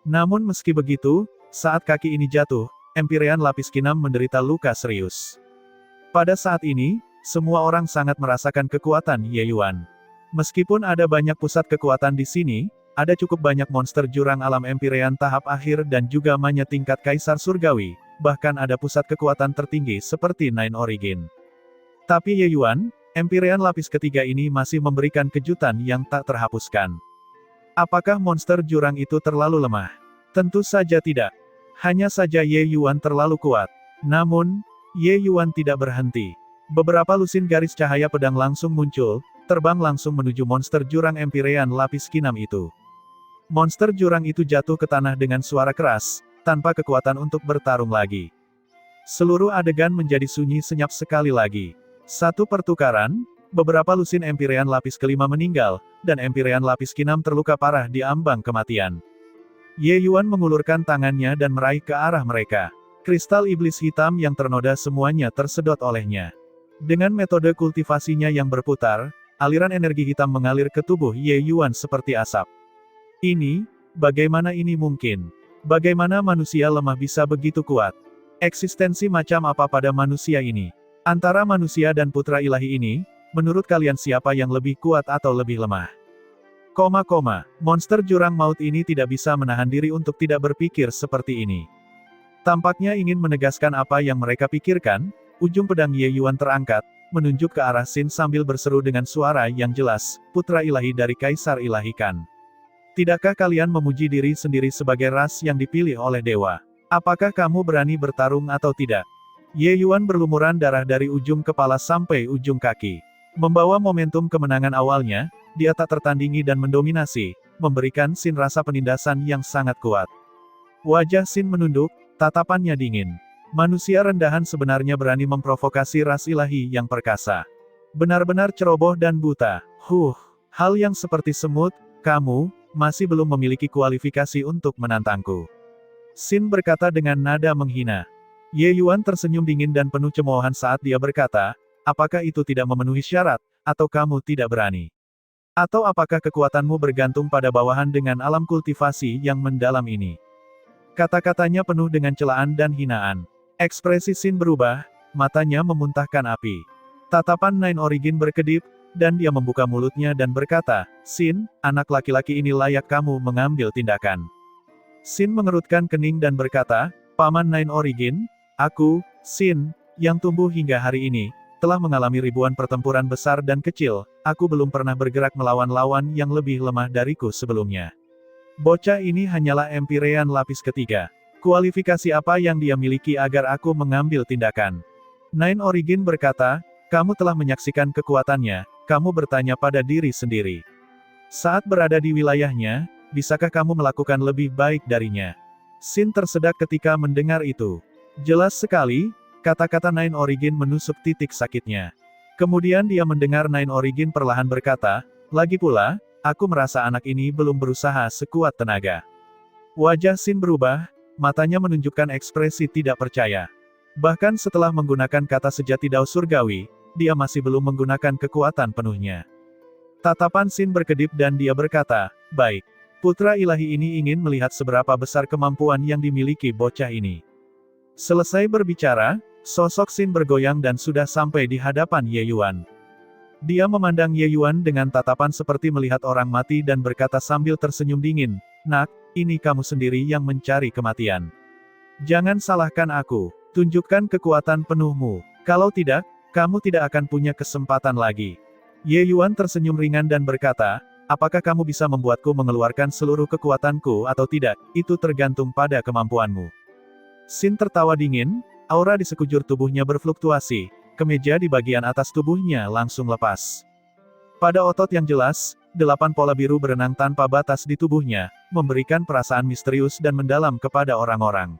Namun meski begitu, saat kaki ini jatuh, Empyrean lapis keenam menderita luka serius. Pada saat ini, semua orang sangat merasakan kekuatan Ye Yuan. Meskipun ada banyak pusat kekuatan di sini, ada cukup banyak monster jurang alam Empyrean tahap akhir dan juga manya tingkat kaisar surgawi, bahkan ada pusat kekuatan tertinggi seperti Nine Origin. Tapi Ye Yuan, Empyrean lapis ketiga ini masih memberikan kejutan yang tak terhapuskan. Apakah monster jurang itu terlalu lemah? Tentu saja tidak. Hanya saja Ye Yuan terlalu kuat. Namun, Ye Yuan tidak berhenti. Beberapa lusin garis cahaya pedang langsung muncul, terbang langsung menuju monster jurang Empyrean lapis keenam itu. Monster jurang itu jatuh ke tanah dengan suara keras, tanpa kekuatan untuk bertarung lagi. Seluruh adegan menjadi sunyi senyap sekali lagi. Satu pertukaran, beberapa lusin Empyrean lapis kelima meninggal, dan Empyrean lapis keenam terluka parah di ambang kematian. Ye Yuan mengulurkan tangannya dan meraih ke arah mereka. Kristal iblis hitam yang ternoda semuanya tersedot olehnya. Dengan metode kultivasinya yang berputar, aliran energi hitam mengalir ke tubuh Ye Yuan seperti asap. Bagaimana ini mungkin? Bagaimana manusia lemah bisa begitu kuat? Eksistensi macam apa pada manusia ini? Antara manusia dan putra ilahi ini, menurut kalian siapa yang lebih kuat atau lebih lemah? Monster jurang maut ini tidak bisa menahan diri untuk tidak berpikir seperti ini. Tampaknya ingin menegaskan apa yang mereka pikirkan, ujung pedang Ye Yuan terangkat, menunjuk ke arah Xin sambil berseru dengan suara yang jelas, putra ilahi dari Kaisar Ilahi Kan. Tidakkah kalian memuji diri sendiri sebagai ras yang dipilih oleh dewa? Apakah kamu berani bertarung atau tidak? Ye Yuan berlumuran darah dari ujung kepala sampai ujung kaki. Membawa momentum kemenangan awalnya, dia tak tertandingi dan mendominasi, memberikan Xin rasa penindasan yang sangat kuat. Wajah Xin menunduk, tatapannya dingin. Manusia rendahan sebenarnya berani memprovokasi ras ilahi yang perkasa. Benar-benar ceroboh dan buta. Hal yang seperti semut, kamu, masih belum memiliki kualifikasi untuk menantangku. Xin berkata dengan nada menghina. Ye Yuan tersenyum dingin dan penuh cemoohan saat dia berkata, apakah itu tidak memenuhi syarat, atau kamu tidak berani? Atau apakah kekuatanmu bergantung pada bawahan dengan alam kultivasi yang mendalam ini? Kata-katanya penuh dengan celaan dan hinaan. Ekspresi Xin berubah, matanya memuntahkan api. Tatapan Nine Origin berkedip, dan dia membuka mulutnya dan berkata, Xin, anak laki-laki ini layak kamu mengambil tindakan. Xin mengerutkan kening dan berkata, Paman Nine Origin, aku, Xin, yang tumbuh hingga hari ini, telah mengalami ribuan pertempuran besar dan kecil, aku belum pernah bergerak melawan lawan yang lebih lemah dariku sebelumnya. Bocah ini hanyalah Empyrean lapis ketiga. Kualifikasi apa yang dia miliki agar aku mengambil tindakan? Nine Origin berkata, kamu telah menyaksikan kekuatannya, kamu bertanya pada diri sendiri. Saat berada di wilayahnya, bisakah kamu melakukan lebih baik darinya? Xin tersedak ketika mendengar itu. Jelas sekali, kata-kata Nine Origin menusuk titik sakitnya. Kemudian dia mendengar Nine Origin perlahan berkata, lagi pula, aku merasa anak ini belum berusaha sekuat tenaga. Wajah Xin berubah, matanya menunjukkan ekspresi tidak percaya. Bahkan setelah menggunakan kata sejati Dao Surgawi, dia masih belum menggunakan kekuatan penuhnya. Tatapan Xin berkedip dan dia berkata, baik. Putra ilahi ini ingin melihat seberapa besar kemampuan yang dimiliki bocah ini. Selesai berbicara, sosok Xin bergoyang dan sudah sampai di hadapan Ye Yuan. Dia memandang Ye Yuan dengan tatapan seperti melihat orang mati dan berkata sambil tersenyum dingin, nak, ini kamu sendiri yang mencari kematian. Jangan salahkan aku, tunjukkan kekuatan penuhmu. Kalau tidak, Kamu tidak akan punya kesempatan lagi. Ye Yuan tersenyum ringan dan berkata, apakah kamu bisa membuatku mengeluarkan seluruh kekuatanku atau tidak, itu tergantung pada kemampuanmu. Xin tertawa dingin, aura di sekujur tubuhnya berfluktuasi, kemeja di bagian atas tubuhnya langsung lepas. Pada otot yang jelas, 8 pola biru berenang tanpa batas di tubuhnya, memberikan perasaan misterius dan mendalam kepada orang-orang.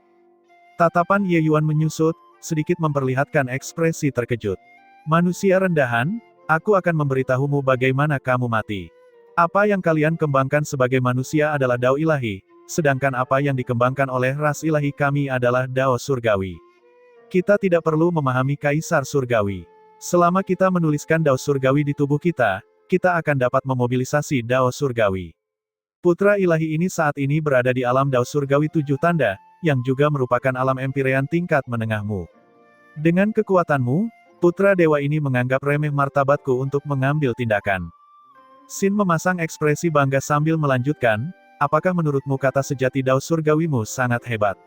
Tatapan Ye Yuan menyusut, sedikit memperlihatkan ekspresi terkejut. Manusia rendahan, aku akan memberitahumu bagaimana kamu mati. Apa yang kalian kembangkan sebagai manusia adalah dao ilahi, sedangkan apa yang dikembangkan oleh ras ilahi kami adalah dao surgawi. Kita tidak perlu memahami kaisar surgawi. Selama kita menuliskan dao surgawi di tubuh kita, kita akan dapat memobilisasi dao surgawi. Putra ilahi ini saat ini berada di alam dao surgawi 7 tanda, yang juga merupakan alam empirean tingkat menengahmu. Dengan kekuatanmu, putra dewa ini menganggap remeh martabatku untuk mengambil tindakan. Xin memasang ekspresi bangga sambil melanjutkan, apakah menurutmu kata sejati dao surgawimu sangat hebat?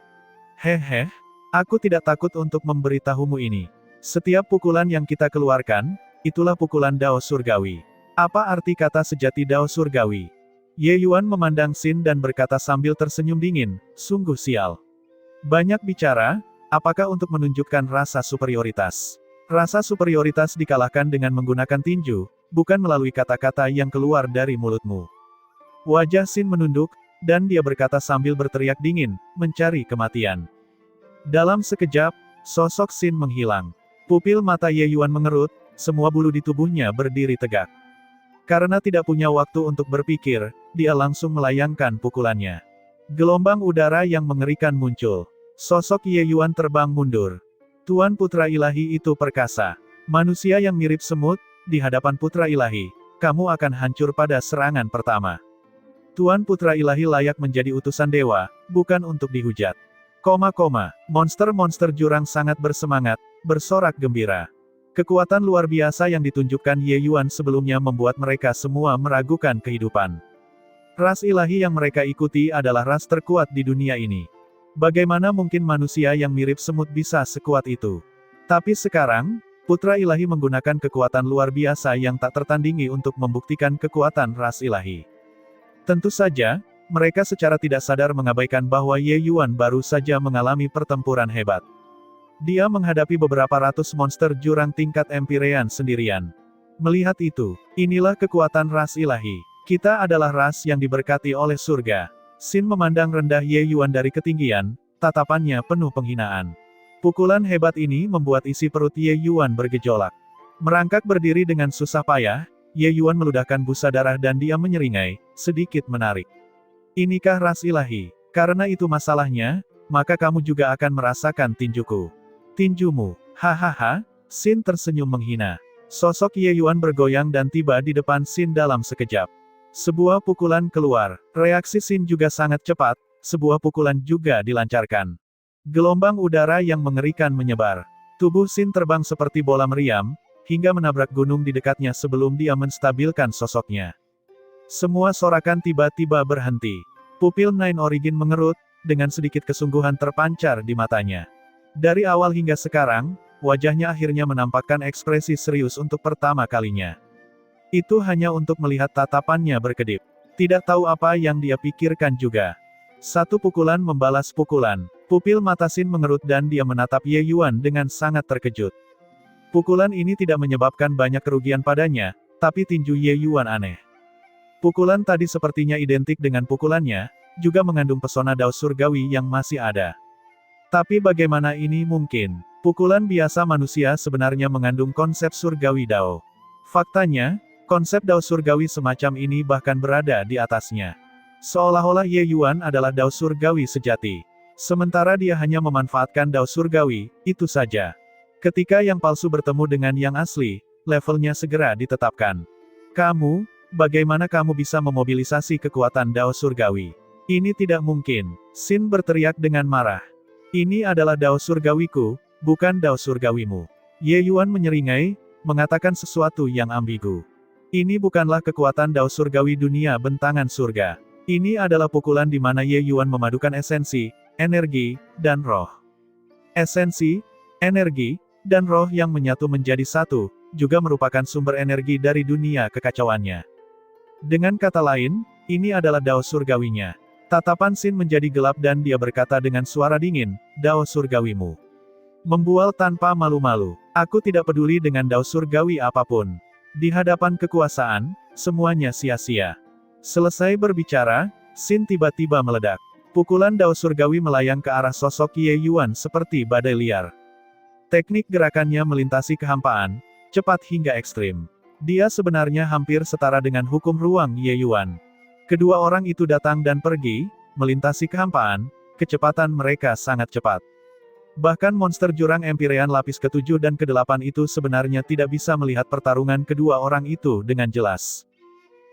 Hehe, aku tidak takut untuk memberitahumu ini. Setiap pukulan yang kita keluarkan, itulah pukulan dao surgawi. Apa arti kata sejati dao surgawi? Ye Yuan memandang Xin dan berkata sambil tersenyum dingin, sungguh sial. Banyak bicara, apakah untuk menunjukkan rasa superioritas? Rasa superioritas dikalahkan dengan menggunakan tinju, bukan melalui kata-kata yang keluar dari mulutmu. Wajah Xin menunduk, dan dia berkata sambil berteriak dingin, mencari kematian. Dalam sekejap, sosok Xin menghilang. Pupil mata Ye Yuan mengerut, semua bulu di tubuhnya berdiri tegak. Karena tidak punya waktu untuk berpikir, dia langsung melayangkan pukulannya. Gelombang udara yang mengerikan muncul. Sosok Ye Yuan terbang mundur. Tuan Putra Ilahi itu perkasa. Manusia yang mirip semut, di hadapan Putra Ilahi, kamu akan hancur pada serangan pertama. Tuan Putra Ilahi layak menjadi utusan dewa, bukan untuk dihujat. Monster-monster jurang sangat bersemangat, bersorak gembira. Kekuatan luar biasa yang ditunjukkan Ye Yuan sebelumnya membuat mereka semua meragukan kehidupan. Ras ilahi yang mereka ikuti adalah ras terkuat di dunia ini. Bagaimana mungkin manusia yang mirip semut bisa sekuat itu? Tapi sekarang, Putra Ilahi menggunakan kekuatan luar biasa yang tak tertandingi untuk membuktikan kekuatan ras ilahi. Tentu saja, mereka secara tidak sadar mengabaikan bahwa Ye Yuan baru saja mengalami pertempuran hebat. Dia menghadapi beberapa ratus monster jurang tingkat empirean sendirian. Melihat itu, inilah kekuatan ras ilahi. Kita adalah ras yang diberkati oleh surga. Xin memandang rendah Ye Yuan dari ketinggian, tatapannya penuh penghinaan. Pukulan hebat ini membuat isi perut Ye Yuan bergejolak. Merangkak berdiri dengan susah payah, Ye Yuan meludahkan busa darah dan dia menyeringai, sedikit menarik. Inikah ras ilahi? Karena itu masalahnya, maka kamu juga akan merasakan tinjuku. Tinjumu, hahaha, Xin tersenyum menghina. Sosok Ye Yuan bergoyang dan tiba di depan Xin dalam sekejap. Sebuah pukulan keluar, reaksi Xin juga sangat cepat, sebuah pukulan juga dilancarkan. Gelombang udara yang mengerikan menyebar. Tubuh Xin terbang seperti bola meriam, hingga menabrak gunung di dekatnya sebelum dia menstabilkan sosoknya. Semua sorakan tiba-tiba berhenti. Pupil Nine Origin mengerut, dengan sedikit kesungguhan terpancar di matanya. Dari awal hingga sekarang, wajahnya akhirnya menampakkan ekspresi serius untuk pertama kalinya. Itu hanya untuk melihat tatapannya berkedip. Tidak tahu apa yang dia pikirkan juga. Satu pukulan membalas pukulan. Pupil mata Xin mengerut dan dia menatap Ye Yuan dengan sangat terkejut. Pukulan ini tidak menyebabkan banyak kerugian padanya, tapi tinju Ye Yuan aneh. Pukulan tadi sepertinya identik dengan pukulannya, juga mengandung pesona dao surgawi yang masih ada. Tapi bagaimana ini mungkin? Pukulan biasa manusia sebenarnya mengandung konsep surgawi dao. Faktanya, konsep dao surgawi semacam ini bahkan berada di atasnya. Seolah-olah Ye Yuan adalah dao surgawi sejati. Sementara dia hanya memanfaatkan dao surgawi, itu saja. Ketika yang palsu bertemu dengan yang asli, levelnya segera ditetapkan. Kamu, bagaimana kamu bisa memobilisasi kekuatan dao surgawi? Ini tidak mungkin. Xin berteriak dengan marah. Ini adalah dao surgawiku, bukan dao surgawimu. Ye Yuan menyeringai, mengatakan sesuatu yang ambigu. Ini bukanlah kekuatan dao surgawi dunia bentangan surga. Ini adalah pukulan di mana Ye Yuan memadukan esensi, energi, dan roh. Esensi, energi, dan roh yang menyatu menjadi satu, juga merupakan sumber energi dari dunia kekacauannya. Dengan kata lain, ini adalah Dao surgawinya. Tatapan Xin menjadi gelap dan dia berkata dengan suara dingin, Dao surgawimu membual tanpa malu-malu. Aku tidak peduli dengan Dao surgawi apapun. Di hadapan kekuasaan, semuanya sia-sia. Selesai berbicara, Xin tiba-tiba meledak. Pukulan Dao surgawi melayang ke arah sosok Ye Yuan seperti badai liar. Teknik gerakannya melintasi kehampaan, cepat hingga ekstrim. Dia sebenarnya hampir setara dengan hukum ruang Ye Yuan. Kedua orang itu datang dan pergi, melintasi kehampaan, kecepatan mereka sangat cepat. Bahkan monster jurang Empyrean lapis ke-7 dan ke-8 itu sebenarnya tidak bisa melihat pertarungan kedua orang itu dengan jelas.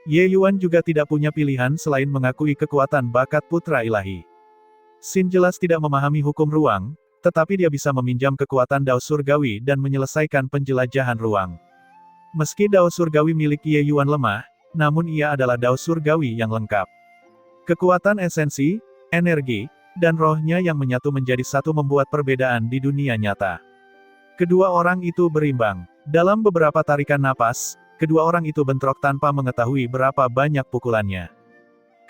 Ye Yuan juga tidak punya pilihan selain mengakui kekuatan bakat putra ilahi. Xin jelas tidak memahami hukum ruang, tetapi dia bisa meminjam kekuatan Dao surgawi dan menyelesaikan penjelajahan ruang. Meski Dao surgawi milik Ye Yuan lemah, namun ia adalah Dao surgawi yang lengkap. Kekuatan esensi, energi, dan rohnya yang menyatu menjadi satu membuat perbedaan di dunia nyata. Kedua orang itu berimbang. Dalam beberapa tarikan napas, kedua orang itu bentrok tanpa mengetahui berapa banyak pukulannya.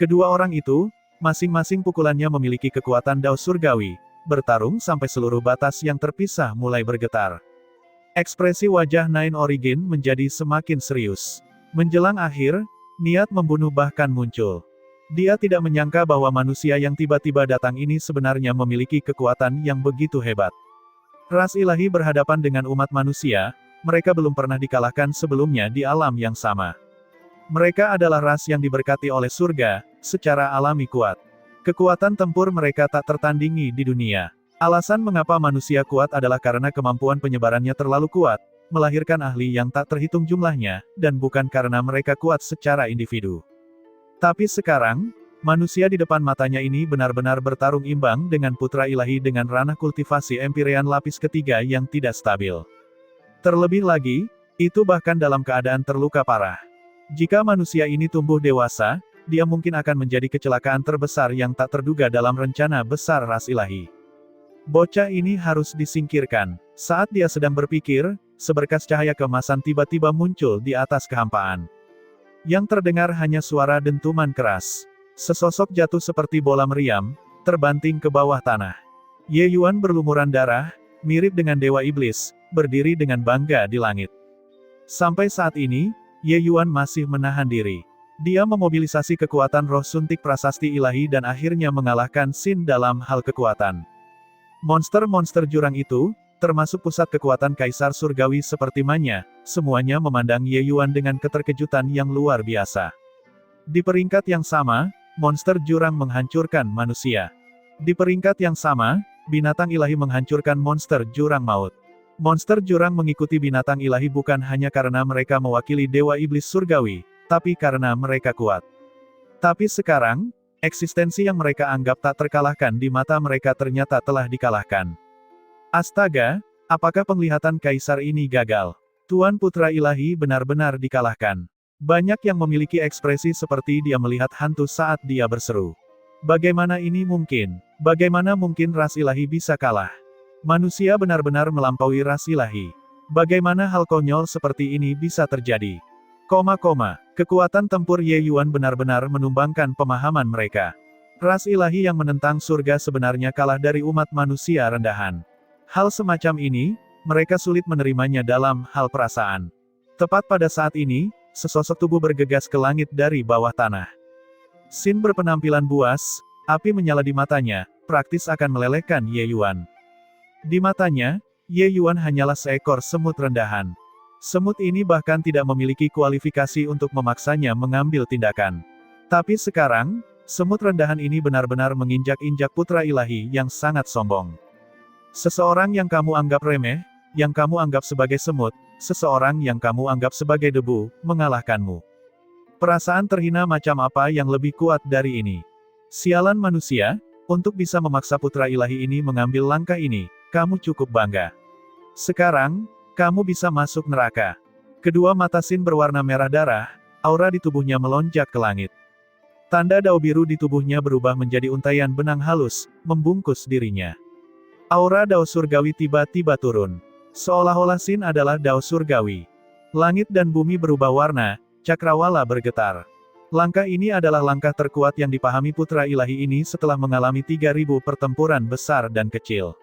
Kedua orang itu, masing-masing pukulannya memiliki kekuatan Dao surgawi, bertarung sampai seluruh batas yang terpisah mulai bergetar. Ekspresi wajah Nine Origin menjadi semakin serius. Menjelang akhir, niat membunuh bahkan muncul. Dia tidak menyangka bahwa manusia yang tiba-tiba datang ini sebenarnya memiliki kekuatan yang begitu hebat. Ras ilahi berhadapan dengan umat manusia, mereka belum pernah dikalahkan sebelumnya di alam yang sama. Mereka adalah ras yang diberkati oleh surga, secara alami kuat. Kekuatan tempur mereka tak tertandingi di dunia. Alasan mengapa manusia kuat adalah karena kemampuan penyebarannya terlalu kuat, melahirkan ahli yang tak terhitung jumlahnya, dan bukan karena mereka kuat secara individu. Tapi sekarang, manusia di depan matanya ini benar-benar bertarung imbang dengan putra ilahi dengan ranah kultivasi Empyrean lapis ketiga yang tidak stabil. Terlebih lagi, itu bahkan dalam keadaan terluka parah. Jika manusia ini tumbuh dewasa, dia mungkin akan menjadi kecelakaan terbesar yang tak terduga dalam rencana besar ras ilahi. Bocah ini harus disingkirkan. Saat dia sedang berpikir, seberkas cahaya keemasan tiba-tiba muncul di atas kehampaan. Yang terdengar hanya suara dentuman keras. Sesosok jatuh seperti bola meriam, terbanting ke bawah tanah. Ye Yuan berlumuran darah, mirip dengan dewa iblis, berdiri dengan bangga di langit. Sampai saat ini, Ye Yuan masih menahan diri. Dia memobilisasi kekuatan roh suntik prasasti ilahi dan akhirnya mengalahkan Xin dalam hal kekuatan. Monster-monster jurang itu, termasuk pusat kekuatan kaisar surgawi seperti Manya, semuanya memandang Ye Yuan dengan keterkejutan yang luar biasa. Di peringkat yang sama, monster jurang menghancurkan manusia. Di peringkat yang sama, binatang ilahi menghancurkan monster jurang maut. Monster jurang mengikuti binatang ilahi bukan hanya karena mereka mewakili dewa iblis surgawi, tapi karena mereka kuat. Tapi sekarang, eksistensi yang mereka anggap tak terkalahkan di mata mereka ternyata telah dikalahkan. Astaga, apakah penglihatan kaisar ini gagal? Tuan Putra Ilahi benar-benar dikalahkan. Banyak yang memiliki ekspresi seperti dia melihat hantu saat dia berseru. Bagaimana ini mungkin? Bagaimana mungkin ras ilahi bisa kalah? Manusia benar-benar melampaui ras ilahi. Bagaimana hal konyol seperti ini bisa terjadi? Kekuatan tempur Ye Yuan benar-benar menumbangkan pemahaman mereka. Ras ilahi yang menentang surga sebenarnya kalah dari umat manusia rendahan. Hal semacam ini, mereka sulit menerimanya dalam hal perasaan. Tepat pada saat ini, sesosok tubuh bergegas ke langit dari bawah tanah. Xin berpenampilan buas, api menyala di matanya, praktis akan melelehkan Ye Yuan. Di matanya, Ye Yuan hanyalah seekor semut rendahan. Semut ini bahkan tidak memiliki kualifikasi untuk memaksanya mengambil tindakan. Tapi sekarang, semut rendahan ini benar-benar menginjak-injak putra ilahi yang sangat sombong. Seseorang yang kamu anggap remeh, yang kamu anggap sebagai semut, seseorang yang kamu anggap sebagai debu, mengalahkanmu. Perasaan terhina macam apa yang lebih kuat dari ini? Sialan manusia, untuk bisa memaksa putra ilahi ini mengambil langkah ini, kamu cukup bangga. Sekarang, kamu bisa masuk neraka. Kedua mata Xin berwarna merah darah, aura di tubuhnya melonjak ke langit. Tanda dao biru di tubuhnya berubah menjadi untaian benang halus, membungkus dirinya. Aura dao surgawi tiba-tiba turun. Seolah-olah Sin adalah dao surgawi. Langit dan bumi berubah warna, cakrawala bergetar. Langkah ini adalah langkah terkuat yang dipahami putra ilahi ini setelah mengalami 3000 pertempuran besar dan kecil.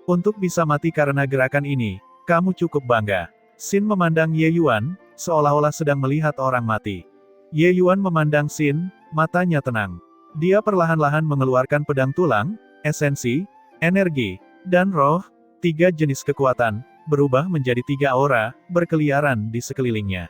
Untuk bisa mati karena gerakan ini, kamu cukup bangga. Sin memandang Ye Yuan, seolah-olah sedang melihat orang mati. Ye Yuan memandang Sin, matanya tenang. Dia perlahan-lahan mengeluarkan pedang tulang, esensi, energi, dan roh, 3 jenis kekuatan, berubah menjadi 3 aura, berkeliaran di sekelilingnya.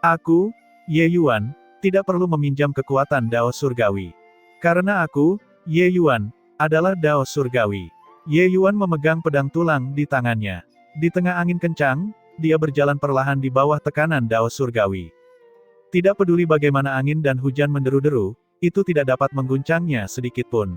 Aku, Ye Yuan, tidak perlu meminjam kekuatan dao surgawi. Karena aku, Ye Yuan, adalah dao surgawi. Ye Yuan memegang pedang tulang di tangannya. Di tengah angin kencang, dia berjalan perlahan di bawah tekanan dao surgawi. Tidak peduli bagaimana angin dan hujan menderu-deru, itu tidak dapat mengguncangnya sedikitpun.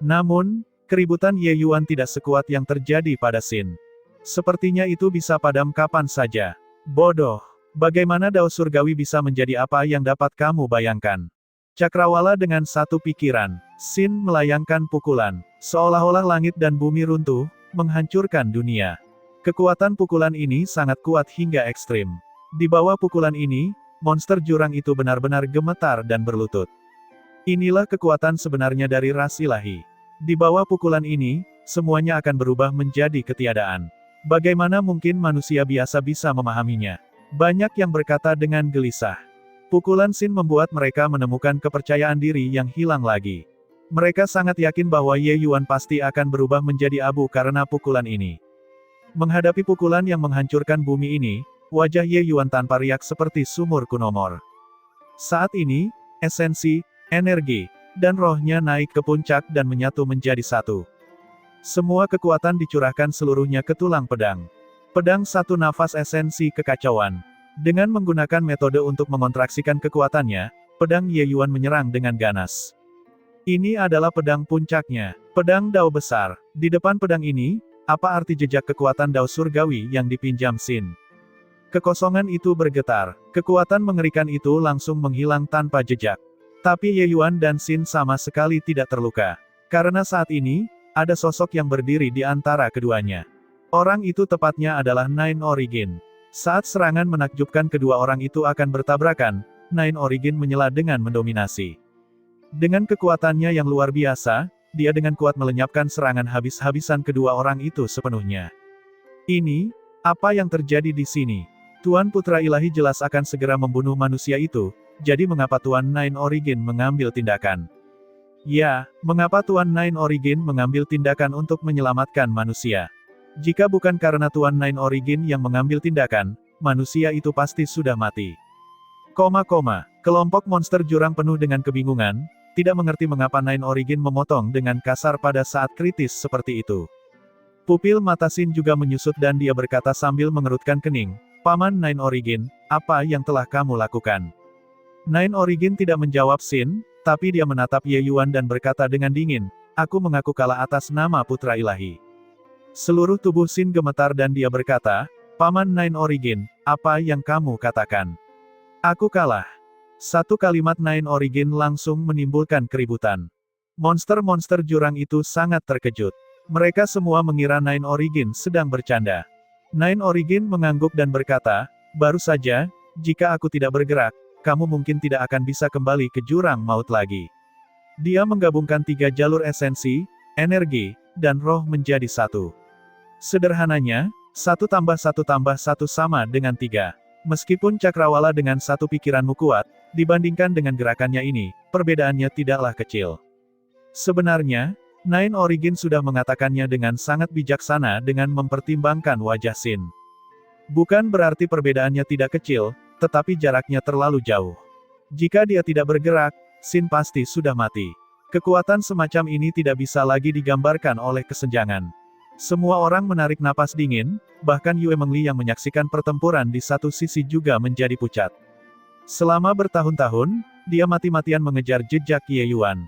Namun, keributan Ye Yuan tidak sekuat yang terjadi pada Sin. Sepertinya itu bisa padam kapan saja. Bodoh. Bagaimana dao surgawi bisa menjadi apa yang dapat kamu bayangkan? Cakrawala dengan satu pikiran. Sin melayangkan pukulan. Seolah-olah langit dan bumi runtuh, menghancurkan dunia. Kekuatan pukulan ini sangat kuat hingga ekstrim. Di bawah pukulan ini, monster jurang itu benar-benar gemetar dan berlutut. Inilah kekuatan sebenarnya dari ras ilahi. Di bawah pukulan ini, semuanya akan berubah menjadi ketiadaan. Bagaimana mungkin manusia biasa bisa memahaminya? Banyak yang berkata dengan gelisah. Pukulan Sin membuat mereka menemukan kepercayaan diri yang hilang lagi. Mereka sangat yakin bahwa Ye Yuan pasti akan berubah menjadi abu karena pukulan ini. Menghadapi pukulan yang menghancurkan bumi ini, wajah Ye Yuan tanpa riak seperti sumur kunomor. Saat ini, esensi, energi, dan rohnya naik ke puncak dan menyatu menjadi satu. Semua kekuatan dicurahkan seluruhnya ke tulang pedang. Pedang satu nafas esensi kekacauan. Dengan menggunakan metode untuk mengontraksikan kekuatannya, pedang Ye Yuan menyerang dengan ganas. Ini adalah pedang puncaknya, pedang dao besar. Di depan pedang ini, apa arti jejak kekuatan dao surgawi yang dipinjam Sin? Kekosongan itu bergetar, kekuatan mengerikan itu langsung menghilang tanpa jejak. Tapi Ye Yuan dan Sin sama sekali tidak terluka. Karena saat ini, ada sosok yang berdiri di antara keduanya. Orang itu tepatnya adalah Nine Origin. Saat serangan menakjubkan kedua orang itu akan bertabrakan, Nine Origin menyela dengan mendominasi. Dengan kekuatannya yang luar biasa, dia dengan kuat melenyapkan serangan habis-habisan kedua orang itu sepenuhnya. Ini, apa yang terjadi di sini? Tuan Putra Ilahi jelas akan segera membunuh manusia itu, jadi mengapa Tuan Nine Origin mengambil tindakan? Ya, mengapa Tuan Nine Origin mengambil tindakan untuk menyelamatkan manusia? Jika bukan karena Tuan Nine Origin yang mengambil tindakan, manusia itu pasti sudah mati. Kelompok monster jurang penuh dengan kebingungan, tidak mengerti mengapa Nine Origin memotong dengan kasar pada saat kritis seperti itu. Pupil mata Sin juga menyusut dan dia berkata sambil mengerutkan kening, "Paman Nine Origin, apa yang telah kamu lakukan?" Nine Origin tidak menjawab Sin, tapi dia menatap Ye Yuan dan berkata dengan dingin, "Aku mengaku kalah atas nama Putra Ilahi." Seluruh tubuh Sin gemetar dan dia berkata, "Paman Nine Origin, apa yang kamu katakan?" "Aku kalah." Satu kalimat Nine Origin langsung menimbulkan keributan. Monster-monster jurang itu sangat terkejut. Mereka semua mengira Nine Origin sedang bercanda. Nine Origin mengangguk dan berkata, "Baru saja, jika aku tidak bergerak, kamu mungkin tidak akan bisa kembali ke jurang maut lagi." Dia menggabungkan 3 jalur esensi, energi, dan roh menjadi satu. Sederhananya, 1 tambah 1 tambah 1 sama dengan 3. Meskipun cakrawala dengan satu pikiranmu kuat, dibandingkan dengan gerakannya ini, perbedaannya tidaklah kecil. Sebenarnya, Nine Origin sudah mengatakannya dengan sangat bijaksana dengan mempertimbangkan wajah Sin. Bukan berarti perbedaannya tidak kecil, tetapi jaraknya terlalu jauh. Jika dia tidak bergerak, Sin pasti sudah mati. Kekuatan semacam ini tidak bisa lagi digambarkan oleh kesenjangan. Semua orang menarik napas dingin, bahkan Yue Mengli yang menyaksikan pertempuran di satu sisi juga menjadi pucat. Selama bertahun-tahun, dia mati-matian mengejar jejak Ye Yuan.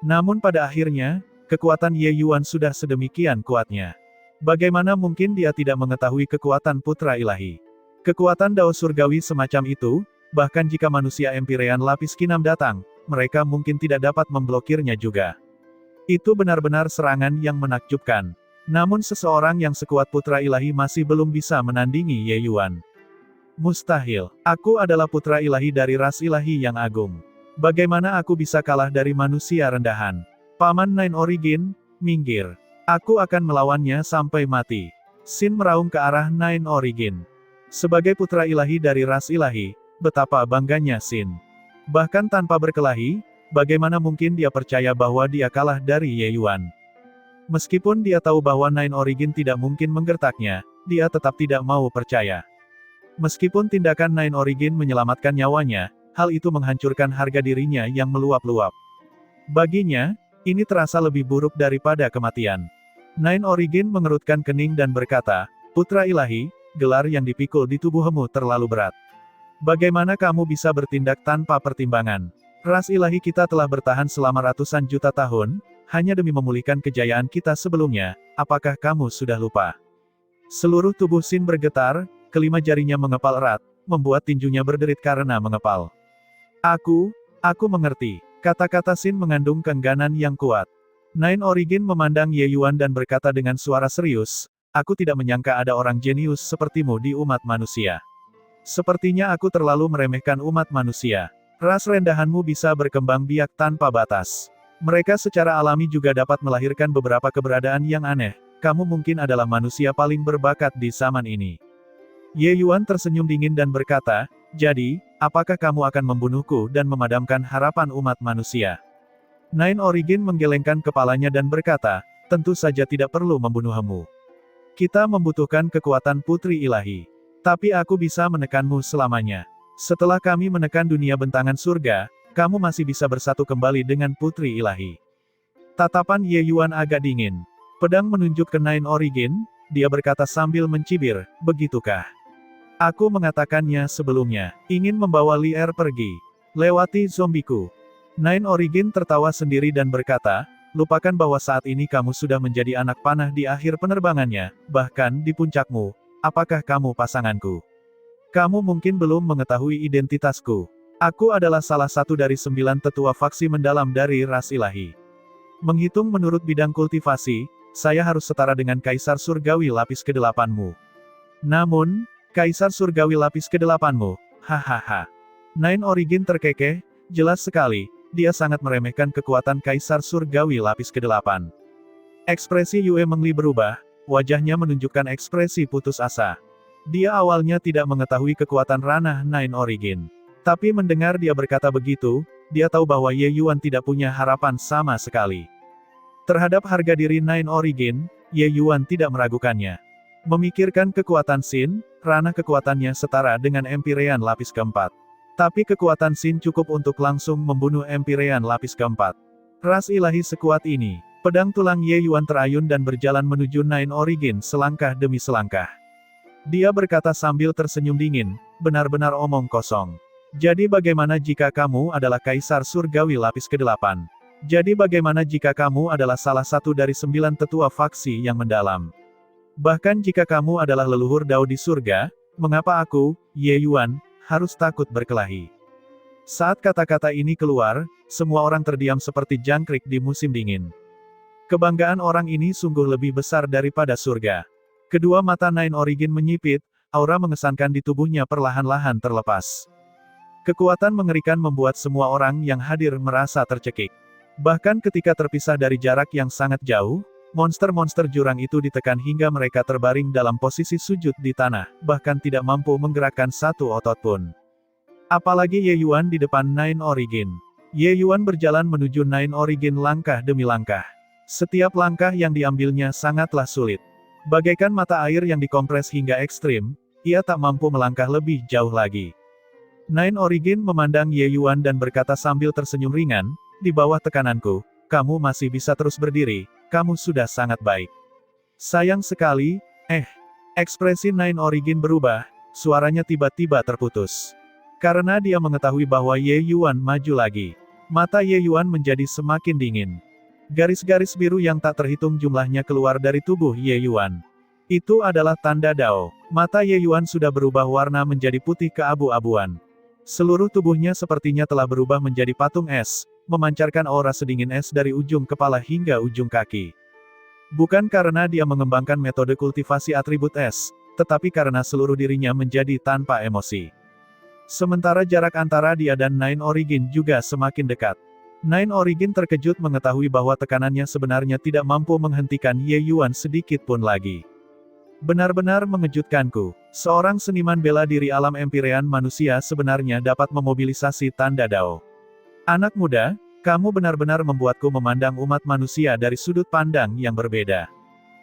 Namun pada akhirnya, kekuatan Ye Yuan sudah sedemikian kuatnya. Bagaimana mungkin dia tidak mengetahui kekuatan Putra Ilahi? Kekuatan Dao Surgawi semacam itu, bahkan jika manusia Empirean Lapis Kinam datang, mereka mungkin tidak dapat memblokirnya juga. Itu benar-benar serangan yang menakjubkan. Namun seseorang yang sekuat putra ilahi masih belum bisa menandingi Ye Yuan. Mustahil. Aku adalah putra ilahi dari ras ilahi yang agung. Bagaimana aku bisa kalah dari manusia rendahan? Paman Nine Origin, minggir. Aku akan melawannya sampai mati. Sin meraung ke arah Nine Origin. Sebagai putra ilahi dari ras ilahi, betapa bangganya Sin. Bahkan tanpa berkelahi, bagaimana mungkin dia percaya bahwa dia kalah dari Ye Yuan? Meskipun dia tahu bahwa Nine Origin tidak mungkin menggertaknya, dia tetap tidak mau percaya. Meskipun tindakan Nine Origin menyelamatkan nyawanya, hal itu menghancurkan harga dirinya yang meluap-luap. Baginya, ini terasa lebih buruk daripada kematian. Nine Origin mengerutkan kening dan berkata, "Putra ilahi, gelar yang dipikul di tubuhmu terlalu berat. Bagaimana kamu bisa bertindak tanpa pertimbangan? Ras ilahi kita telah bertahan selama ratusan juta tahun, hanya demi memulihkan kejayaan kita sebelumnya, apakah kamu sudah lupa?" Seluruh tubuh Sin bergetar, kelima jarinya mengepal erat, membuat tinjunya berderit karena mengepal. Aku mengerti. Kata-kata Sin mengandung keengganan yang kuat. Nine Origin memandang Ye Yuan dan berkata dengan suara serius, "Aku tidak menyangka ada orang jenius sepertimu di umat manusia. Sepertinya aku terlalu meremehkan umat manusia. Ras rendahanmu bisa berkembang biak tanpa batas. Mereka secara alami juga dapat melahirkan beberapa keberadaan yang aneh. Kamu mungkin adalah manusia paling berbakat di zaman ini." Ye Yuan tersenyum dingin dan berkata, "Jadi, apakah kamu akan membunuhku dan memadamkan harapan umat manusia?" Nine Origin menggelengkan kepalanya dan berkata, "Tentu saja tidak perlu membunuhmu. Kita membutuhkan kekuatan putri ilahi. Tapi aku bisa menekanmu selamanya. Setelah kami menekan dunia bentangan surga, kamu masih bisa bersatu kembali dengan putri ilahi." Tatapan Ye Yuan agak dingin. Pedang menunjuk ke Nine Origin, dia berkata sambil mencibir, "Begitukah? Aku mengatakannya sebelumnya, ingin membawa Li Er pergi. Lewati zombiku." Nine Origin tertawa sendiri dan berkata, "Lupakan bahwa saat ini kamu sudah menjadi anak panah di akhir penerbangannya, bahkan di puncakmu. Apakah kamu pasanganku? Kamu mungkin belum mengetahui identitasku. Aku adalah salah satu dari 9 tetua faksi mendalam dari ras ilahi. Menghitung menurut bidang kultivasi, saya harus setara dengan Kaisar Surgawi lapis ke-8-mu. Namun, Kaisar Surgawi lapis ke-8-mu, hahaha." Nine Origin terkekeh, jelas sekali, dia sangat meremehkan kekuatan Kaisar Surgawi lapis ke-8. Ekspresi Yue Mengli berubah, wajahnya menunjukkan ekspresi putus asa. Dia awalnya tidak mengetahui kekuatan ranah Nine Origin. Tapi mendengar dia berkata begitu, dia tahu bahwa Ye Yuan tidak punya harapan sama sekali. Terhadap harga diri Nine Origin, Ye Yuan tidak meragukannya. Memikirkan kekuatan Sin, ranah kekuatannya setara dengan Empirean lapis keempat. Tapi kekuatan Sin cukup untuk langsung membunuh Empirean lapis keempat. Ras ilahi sekuat ini. Pedang tulang Ye Yuan terayun dan berjalan menuju Nine Origin selangkah demi selangkah. Dia berkata sambil tersenyum dingin, "Benar-benar omong kosong. Jadi bagaimana jika kamu adalah Kaisar Surgawi lapis ke-8? Jadi bagaimana jika kamu adalah salah satu dari 9 tetua faksi yang mendalam? Bahkan jika kamu adalah leluhur Dao di surga, mengapa aku, Ye Yuan, harus takut berkelahi?" Saat kata-kata ini keluar, semua orang terdiam seperti jangkrik di musim dingin. Kebanggaan orang ini sungguh lebih besar daripada surga. Kedua mata Nine Origin menyipit, aura mengesankan di tubuhnya perlahan-lahan terlepas. Kekuatan mengerikan membuat semua orang yang hadir merasa tercekik. Bahkan ketika terpisah dari jarak yang sangat jauh, monster-monster jurang itu ditekan hingga mereka terbaring dalam posisi sujud di tanah, bahkan tidak mampu menggerakkan satu otot pun. Apalagi Ye Yuan di depan Nine Origin. Ye Yuan berjalan menuju Nine Origin langkah demi langkah. Setiap langkah yang diambilnya sangatlah sulit. Bagaikan mata air yang dikompres hingga ekstrim, ia tak mampu melangkah lebih jauh lagi. Nine Origin memandang Ye Yuan dan berkata sambil tersenyum ringan, "Di bawah tekananku, kamu masih bisa terus berdiri, kamu sudah sangat baik." Sayang sekali, ekspresi Nine Origin berubah, suaranya tiba-tiba terputus. Karena dia mengetahui bahwa Ye Yuan maju lagi. Mata Ye Yuan menjadi semakin dingin. Garis-garis biru yang tak terhitung jumlahnya keluar dari tubuh Ye Yuan. Itu adalah tanda Dao. Mata Ye Yuan sudah berubah warna menjadi putih keabu-abuan. Seluruh tubuhnya sepertinya telah berubah menjadi patung es, memancarkan aura sedingin es dari ujung kepala hingga ujung kaki. Bukan karena dia mengembangkan metode kultivasi atribut es, tetapi karena seluruh dirinya menjadi tanpa emosi. Sementara jarak antara dia dan Nine Origin juga semakin dekat. Nine Origin terkejut mengetahui bahwa tekanannya sebenarnya tidak mampu menghentikan Ye Yuan sedikit pun lagi. Benar-benar mengejutkanku. Seorang seniman bela diri alam empirean manusia sebenarnya dapat memobilisasi tanda Dao. Anak muda, kamu benar-benar membuatku memandang umat manusia dari sudut pandang yang berbeda.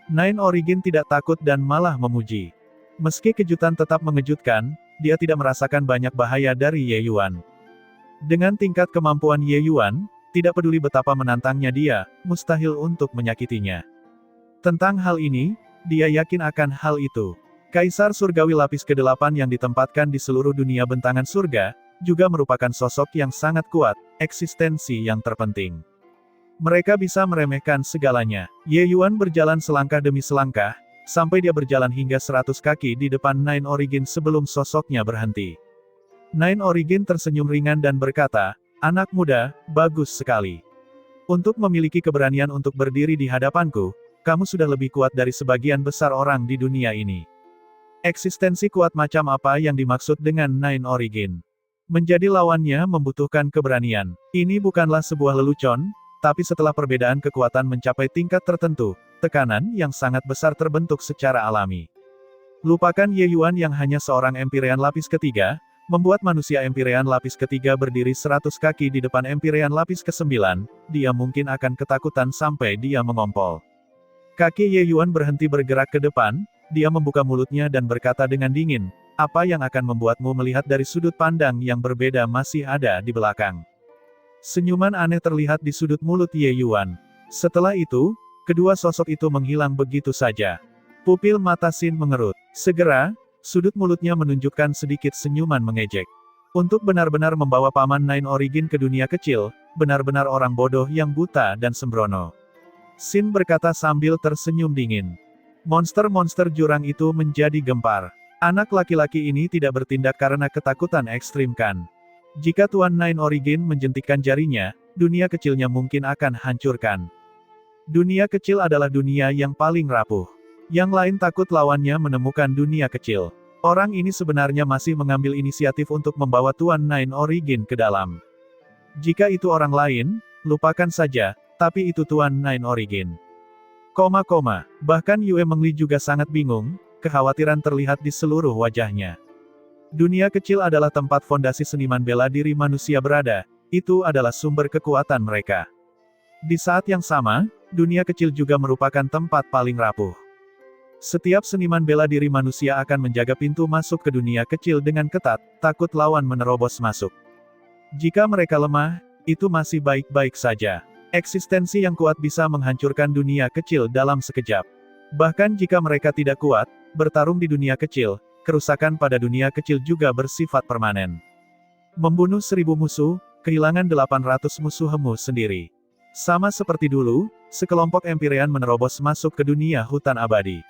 Nine Origin tidak takut dan malah memuji. Meski kejutan tetap mengejutkan, dia tidak merasakan banyak bahaya dari Ye Yuan. Dengan tingkat kemampuan Ye Yuan, tidak peduli betapa menantangnya dia, mustahil untuk menyakitinya. Tentang hal ini, dia yakin akan hal itu. Kaisar Surgawi lapis ke-8 yang ditempatkan di seluruh dunia bentangan surga, juga merupakan sosok yang sangat kuat, eksistensi yang terpenting. Mereka bisa meremehkan segalanya. Ye Yuan berjalan selangkah demi selangkah, sampai dia berjalan hingga 100 kaki di depan Nine Origin sebelum sosoknya berhenti. Nine Origin tersenyum ringan dan berkata, "Anak muda, bagus sekali. Untuk memiliki keberanian untuk berdiri di hadapanku, kamu sudah lebih kuat dari sebagian besar orang di dunia ini." Eksistensi kuat macam apa yang dimaksud dengan Nine Origin? Menjadi lawannya membutuhkan keberanian. Ini bukanlah sebuah lelucon, tapi setelah perbedaan kekuatan mencapai tingkat tertentu, tekanan yang sangat besar terbentuk secara alami. Lupakan Ye Yuan yang hanya seorang empirean lapis ketiga, membuat manusia empirean lapis ketiga berdiri 100 kaki di depan empirean lapis ke-9, dia mungkin akan ketakutan sampai dia mengompol. Kaki Ye Yuan berhenti bergerak ke depan, dia membuka mulutnya dan berkata dengan dingin, "Apa yang akan membuatmu melihat dari sudut pandang yang berbeda masih ada di belakang?" Senyuman aneh terlihat di sudut mulut Ye Yuan. Setelah itu, kedua sosok itu menghilang begitu saja. Pupil mata Xin mengerut. Segera, sudut mulutnya menunjukkan sedikit senyuman mengejek. Untuk benar-benar membawa Paman Nine Origin ke dunia kecil, benar-benar orang bodoh yang buta dan sembrono. Xin berkata sambil tersenyum dingin. Monster-monster jurang itu menjadi gempar. Anak laki-laki ini tidak bertindak karena ketakutan ekstrim kan? Jika Tuan Nine Origin menjentikkan jarinya, dunia kecilnya mungkin akan hancurkan. Dunia kecil adalah dunia yang paling rapuh. Yang lain takut lawannya menemukan dunia kecil. Orang ini sebenarnya masih mengambil inisiatif untuk membawa Tuan Nine Origin ke dalam. Jika itu orang lain, lupakan saja, tapi itu Tuan Nine Origin. Bahkan Yue Mengli juga sangat bingung, kekhawatiran terlihat di seluruh wajahnya. Dunia kecil adalah tempat fondasi seniman bela diri manusia berada, itu adalah sumber kekuatan mereka. Di saat yang sama, dunia kecil juga merupakan tempat paling rapuh. Setiap seniman bela diri manusia akan menjaga pintu masuk ke dunia kecil dengan ketat, takut lawan menerobos masuk. Jika mereka lemah, itu masih baik-baik saja. Eksistensi yang kuat bisa menghancurkan dunia kecil dalam sekejap. Bahkan jika mereka tidak kuat, bertarung di dunia kecil, kerusakan pada dunia kecil juga bersifat permanen. Membunuh 1000 musuh, kehilangan 800 musuhmu sendiri. Sama seperti dulu, sekelompok empirean menerobos masuk ke dunia hutan abadi.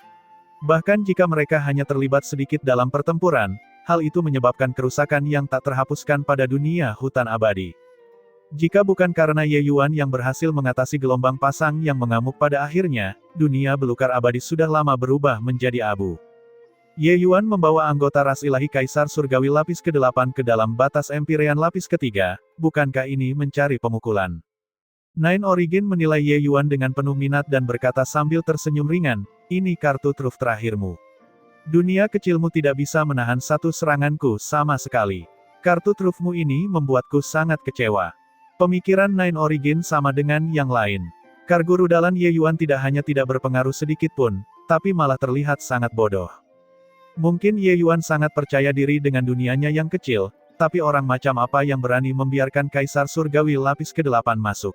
Bahkan jika mereka hanya terlibat sedikit dalam pertempuran, hal itu menyebabkan kerusakan yang tak terhapuskan pada dunia hutan abadi. Jika bukan karena Ye Yuan yang berhasil mengatasi gelombang pasang yang mengamuk pada akhirnya, dunia belukar abadi sudah lama berubah menjadi abu. Ye Yuan membawa anggota ras ilahi Kaisar Surgawi lapis ke-8 ke dalam batas empirean lapis ketiga, bukankah ini mencari pemukulan? Nine Origin menilai Ye Yuan dengan penuh minat dan berkata sambil tersenyum ringan, "Ini kartu truf terakhirmu. Dunia kecilmu tidak bisa menahan satu seranganku sama sekali. Kartu trufmu ini membuatku sangat kecewa." Pemikiran Nine Origin sama dengan yang lain. Kargurudalan Ye Yuan tidak hanya tidak berpengaruh sedikit pun, tapi malah terlihat sangat bodoh. Mungkin Ye Yuan sangat percaya diri dengan dunianya yang kecil, tapi orang macam apa yang berani membiarkan Kaisar Surgawi lapis ke-8 masuk?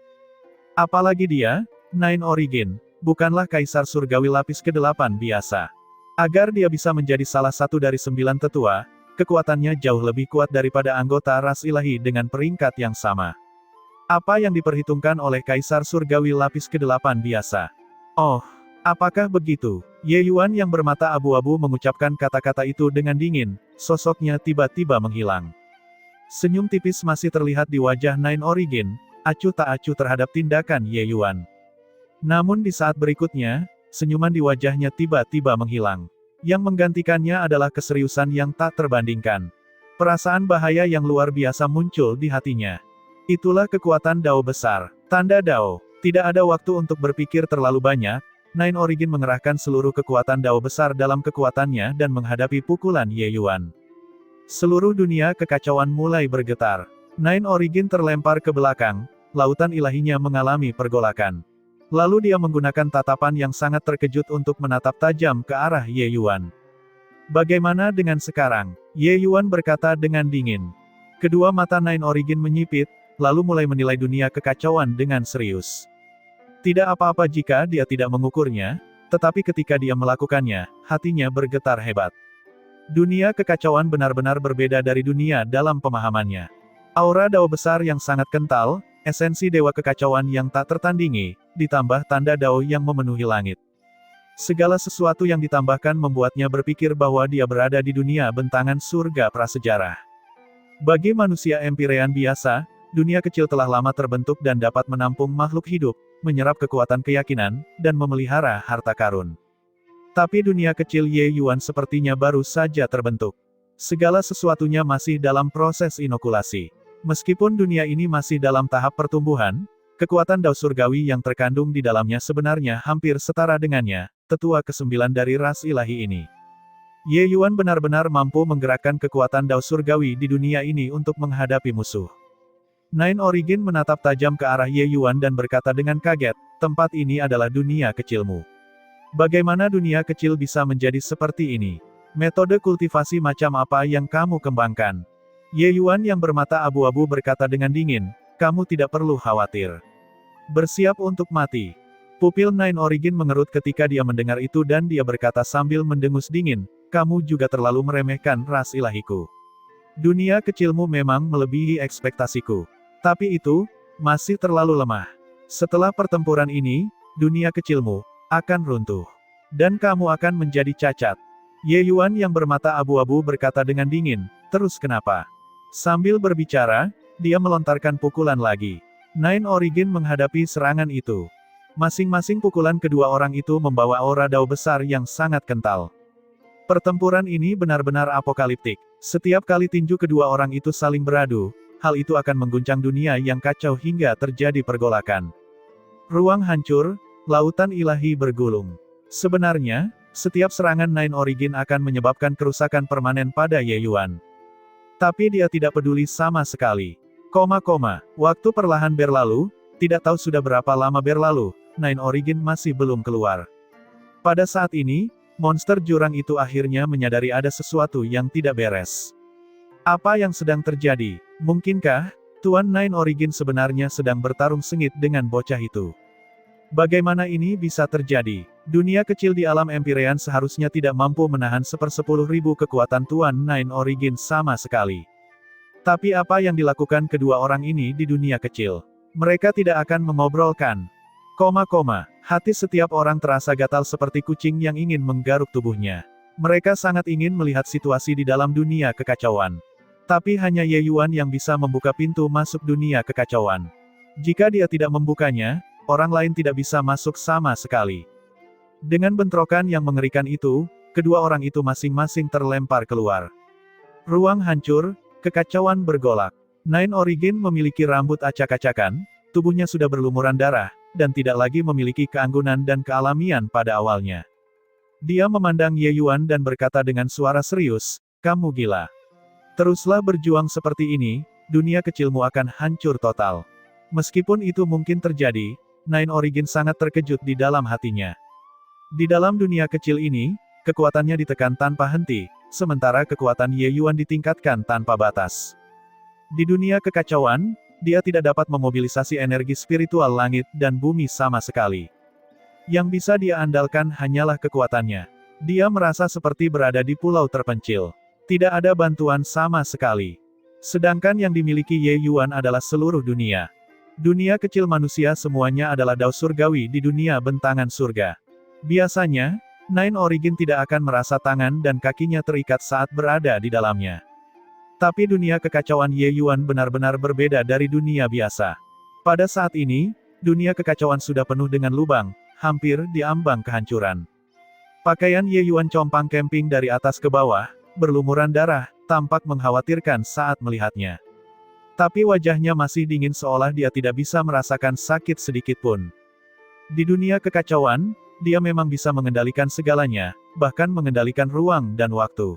Apalagi dia, Nine Origin, bukanlah Kaisar Surgawi lapis ke-8 biasa. Agar dia bisa menjadi salah satu dari 9 tetua, kekuatannya jauh lebih kuat daripada anggota ras ilahi dengan peringkat yang sama. Apa yang diperhitungkan oleh Kaisar Surgawi lapis ke-8 biasa? Oh, apakah begitu? Ye Yuan yang bermata abu-abu mengucapkan kata-kata itu dengan dingin, sosoknya tiba-tiba menghilang. Senyum tipis masih terlihat di wajah Nine Origin, acuh tak acuh terhadap tindakan Ye Yuan. Namun di saat berikutnya, Senyuman di wajahnya tiba-tiba menghilang. Yang menggantikannya adalah keseriusan yang tak terbandingkan. Perasaan bahaya yang luar biasa muncul di hatinya. Itulah kekuatan Dao besar. Tanda Dao. Tidak ada waktu untuk berpikir terlalu banyak. Nine Origin mengerahkan seluruh kekuatan Dao besar dalam kekuatannya dan menghadapi pukulan Ye Yuan. Seluruh dunia kekacauan mulai bergetar. Nine Origin terlempar ke belakang, lautan ilahinya mengalami pergolakan. Lalu dia menggunakan tatapan yang sangat terkejut untuk menatap tajam ke arah Ye Yuan. Bagaimana dengan sekarang? Ye Yuan berkata dengan dingin. Kedua mata Nine Origin menyipit, lalu mulai menilai dunia kekacauan dengan serius. Tidak apa-apa jika dia tidak mengukurnya, tetapi ketika dia melakukannya, hatinya bergetar hebat. Dunia kekacauan benar-benar berbeda dari dunia dalam pemahamannya. Aura Dao besar yang sangat kental, esensi dewa kekacauan yang tak tertandingi, ditambah tanda Dao yang memenuhi langit. Segala sesuatu yang ditambahkan membuatnya berpikir bahwa dia berada di dunia bentangan surga prasejarah. Bagi manusia Empirean biasa, dunia kecil telah lama terbentuk dan dapat menampung makhluk hidup, menyerap kekuatan keyakinan, dan memelihara harta karun. Tapi dunia kecil Ye Yuan sepertinya baru saja terbentuk. Segala sesuatunya masih dalam proses inokulasi. Meskipun dunia ini masih dalam tahap pertumbuhan, kekuatan Dao surgawi yang terkandung di dalamnya sebenarnya hampir setara dengannya, tetua ke-9 dari ras ilahi ini. Ye Yuan benar-benar mampu menggerakkan kekuatan Dao surgawi di dunia ini untuk menghadapi musuh. Nine Origin menatap tajam ke arah Ye Yuan dan berkata dengan kaget, tempat ini adalah dunia kecilmu. Bagaimana dunia kecil bisa menjadi seperti ini? Metode kultivasi macam apa yang kamu kembangkan? Ye Yuan yang bermata abu-abu berkata dengan dingin, kamu tidak perlu khawatir. Bersiap untuk mati. Pupil Nine Origin mengerut ketika dia mendengar itu dan dia berkata sambil mendengus dingin, kamu juga terlalu meremehkan ras ilahiku. Dunia kecilmu memang melebihi ekspektasiku. Tapi itu, masih terlalu lemah. Setelah pertempuran ini, dunia kecilmu akan runtuh. Dan kamu akan menjadi cacat. Ye Yuan yang bermata abu-abu berkata dengan dingin, terus kenapa? Sambil berbicara, dia melontarkan pukulan lagi. Nine Origin menghadapi serangan itu. Masing-masing pukulan kedua orang itu membawa aura Dao besar yang sangat kental. Pertempuran ini benar-benar apokaliptik. Setiap kali tinju kedua orang itu saling beradu, hal itu akan mengguncang dunia yang kacau hingga terjadi pergolakan. Ruang hancur, lautan ilahi bergulung. Sebenarnya, setiap serangan Nine Origin akan menyebabkan kerusakan permanen pada Ye Yuan. Tapi dia tidak peduli sama sekali. Waktu perlahan berlalu, tidak tahu sudah berapa lama berlalu, Nine Origin masih belum keluar. Pada saat ini, monster jurang itu akhirnya menyadari ada sesuatu yang tidak beres. Apa yang sedang terjadi? Mungkinkah Tuan Nine Origin sebenarnya sedang bertarung sengit dengan bocah itu? Bagaimana ini bisa terjadi? Dunia kecil di alam Empirean seharusnya tidak mampu menahan 1/10.000 kekuatan Tuan Nine Origin sama sekali. Tapi apa yang dilakukan kedua orang ini di dunia kecil? Mereka tidak akan mengobrolkan. Hati setiap orang terasa gatal seperti kucing yang ingin menggaruk tubuhnya. Mereka sangat ingin melihat situasi di dalam dunia kekacauan. Tapi hanya Ye Yuan yang bisa membuka pintu masuk dunia kekacauan. Jika dia tidak membukanya, orang lain tidak bisa masuk sama sekali. Dengan bentrokan yang mengerikan itu, kedua orang itu masing-masing terlempar keluar. Ruang hancur, kekacauan bergolak. Nine Origin memiliki rambut acak-acakan, tubuhnya sudah berlumuran darah, dan tidak lagi memiliki keanggunan dan kealamian pada awalnya. Dia memandang Ye Yuan dan berkata dengan suara serius, kamu gila. Teruslah berjuang seperti ini, dunia kecilmu akan hancur total. Meskipun itu mungkin terjadi, Nine Origin sangat terkejut di dalam hatinya. Di dalam dunia kecil ini, kekuatannya ditekan tanpa henti, sementara kekuatan Ye Yuan ditingkatkan tanpa batas. Di dunia kekacauan, dia tidak dapat memobilisasi energi spiritual langit dan bumi sama sekali. Yang bisa dia andalkan hanyalah kekuatannya. Dia merasa seperti berada di pulau terpencil. Tidak ada bantuan sama sekali. Sedangkan yang dimiliki Ye Yuan adalah seluruh dunia. Dunia kecil manusia semuanya adalah Dao surgawi di dunia bentangan surga. Biasanya, Nine Origin tidak akan merasa tangan dan kakinya terikat saat berada di dalamnya. Tapi dunia kekacauan Ye Yuan benar-benar berbeda dari dunia biasa. Pada saat ini, dunia kekacauan sudah penuh dengan lubang, hampir di ambang kehancuran. Pakaian Ye Yuan compang camping dari atas ke bawah, berlumuran darah, tampak mengkhawatirkan saat melihatnya. Tapi wajahnya masih dingin seolah dia tidak bisa merasakan sakit sedikit pun. Di dunia kekacauan, dia memang bisa mengendalikan segalanya, bahkan mengendalikan ruang dan waktu.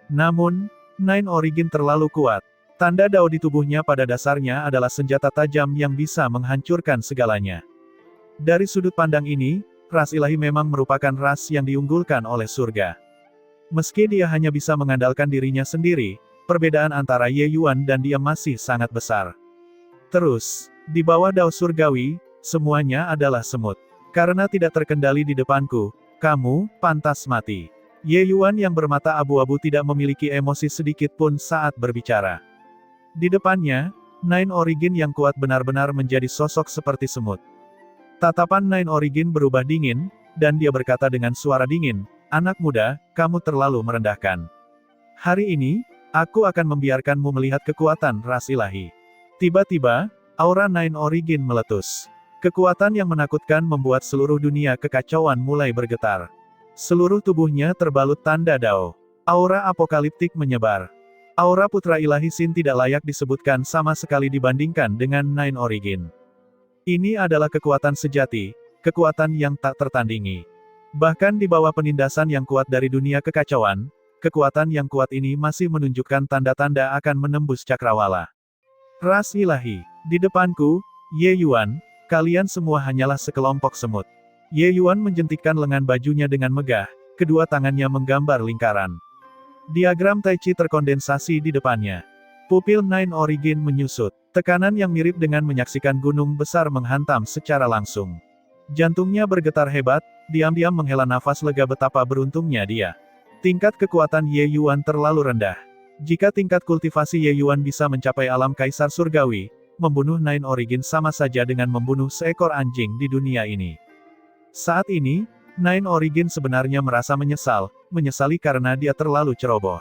Namun, Nine Origin terlalu kuat. Tanda Dao di tubuhnya pada dasarnya adalah senjata tajam yang bisa menghancurkan segalanya. Dari sudut pandang ini, ras ilahi memang merupakan ras yang diunggulkan oleh surga. Meski dia hanya bisa mengandalkan dirinya sendiri, perbedaan antara Ye Yuan dan dia masih sangat besar. Terus, di bawah Dao surgawi, semuanya adalah semut. Karena tidak terkendali di depanku, kamu pantas mati. Ye Yuan yang bermata abu-abu tidak memiliki emosi sedikit pun saat berbicara. Di depannya, Nine Origin yang kuat benar-benar menjadi sosok seperti semut. Tatapan Nine Origin berubah dingin, dan dia berkata dengan suara dingin, "Anak muda, kamu terlalu merendahkan. Hari ini, aku akan membiarkanmu melihat kekuatan ras ilahi." Tiba-tiba, aura Nine Origin meletus. Kekuatan yang menakutkan membuat seluruh dunia kekacauan mulai bergetar. Seluruh tubuhnya terbalut tanda Dao. Aura apokaliptik menyebar. Aura putra ilahi Sin tidak layak disebutkan sama sekali dibandingkan dengan Nine Origin. Ini adalah kekuatan sejati, kekuatan yang tak tertandingi. Bahkan di bawah penindasan yang kuat dari dunia kekacauan, kekuatan yang kuat ini masih menunjukkan tanda-tanda akan menembus cakrawala. Ras ilahi, di depanku, Ye Yuan, kalian semua hanyalah sekelompok semut. Ye Yuan menjentikkan lengan bajunya dengan megah, kedua tangannya menggambar lingkaran. Diagram Tai Chi terkondensasi di depannya. Pupil Nine Origin menyusut. Tekanan yang mirip dengan menyaksikan gunung besar menghantam secara langsung. Jantungnya bergetar hebat, diam-diam menghela nafas lega betapa beruntungnya dia. Tingkat kekuatan Ye Yuan terlalu rendah. Jika tingkat kultivasi Ye Yuan bisa mencapai alam kaisar surgawi, membunuh Nine Origin sama saja dengan membunuh seekor anjing di dunia ini. Saat ini, Nine Origin sebenarnya merasa menyesali karena dia terlalu ceroboh.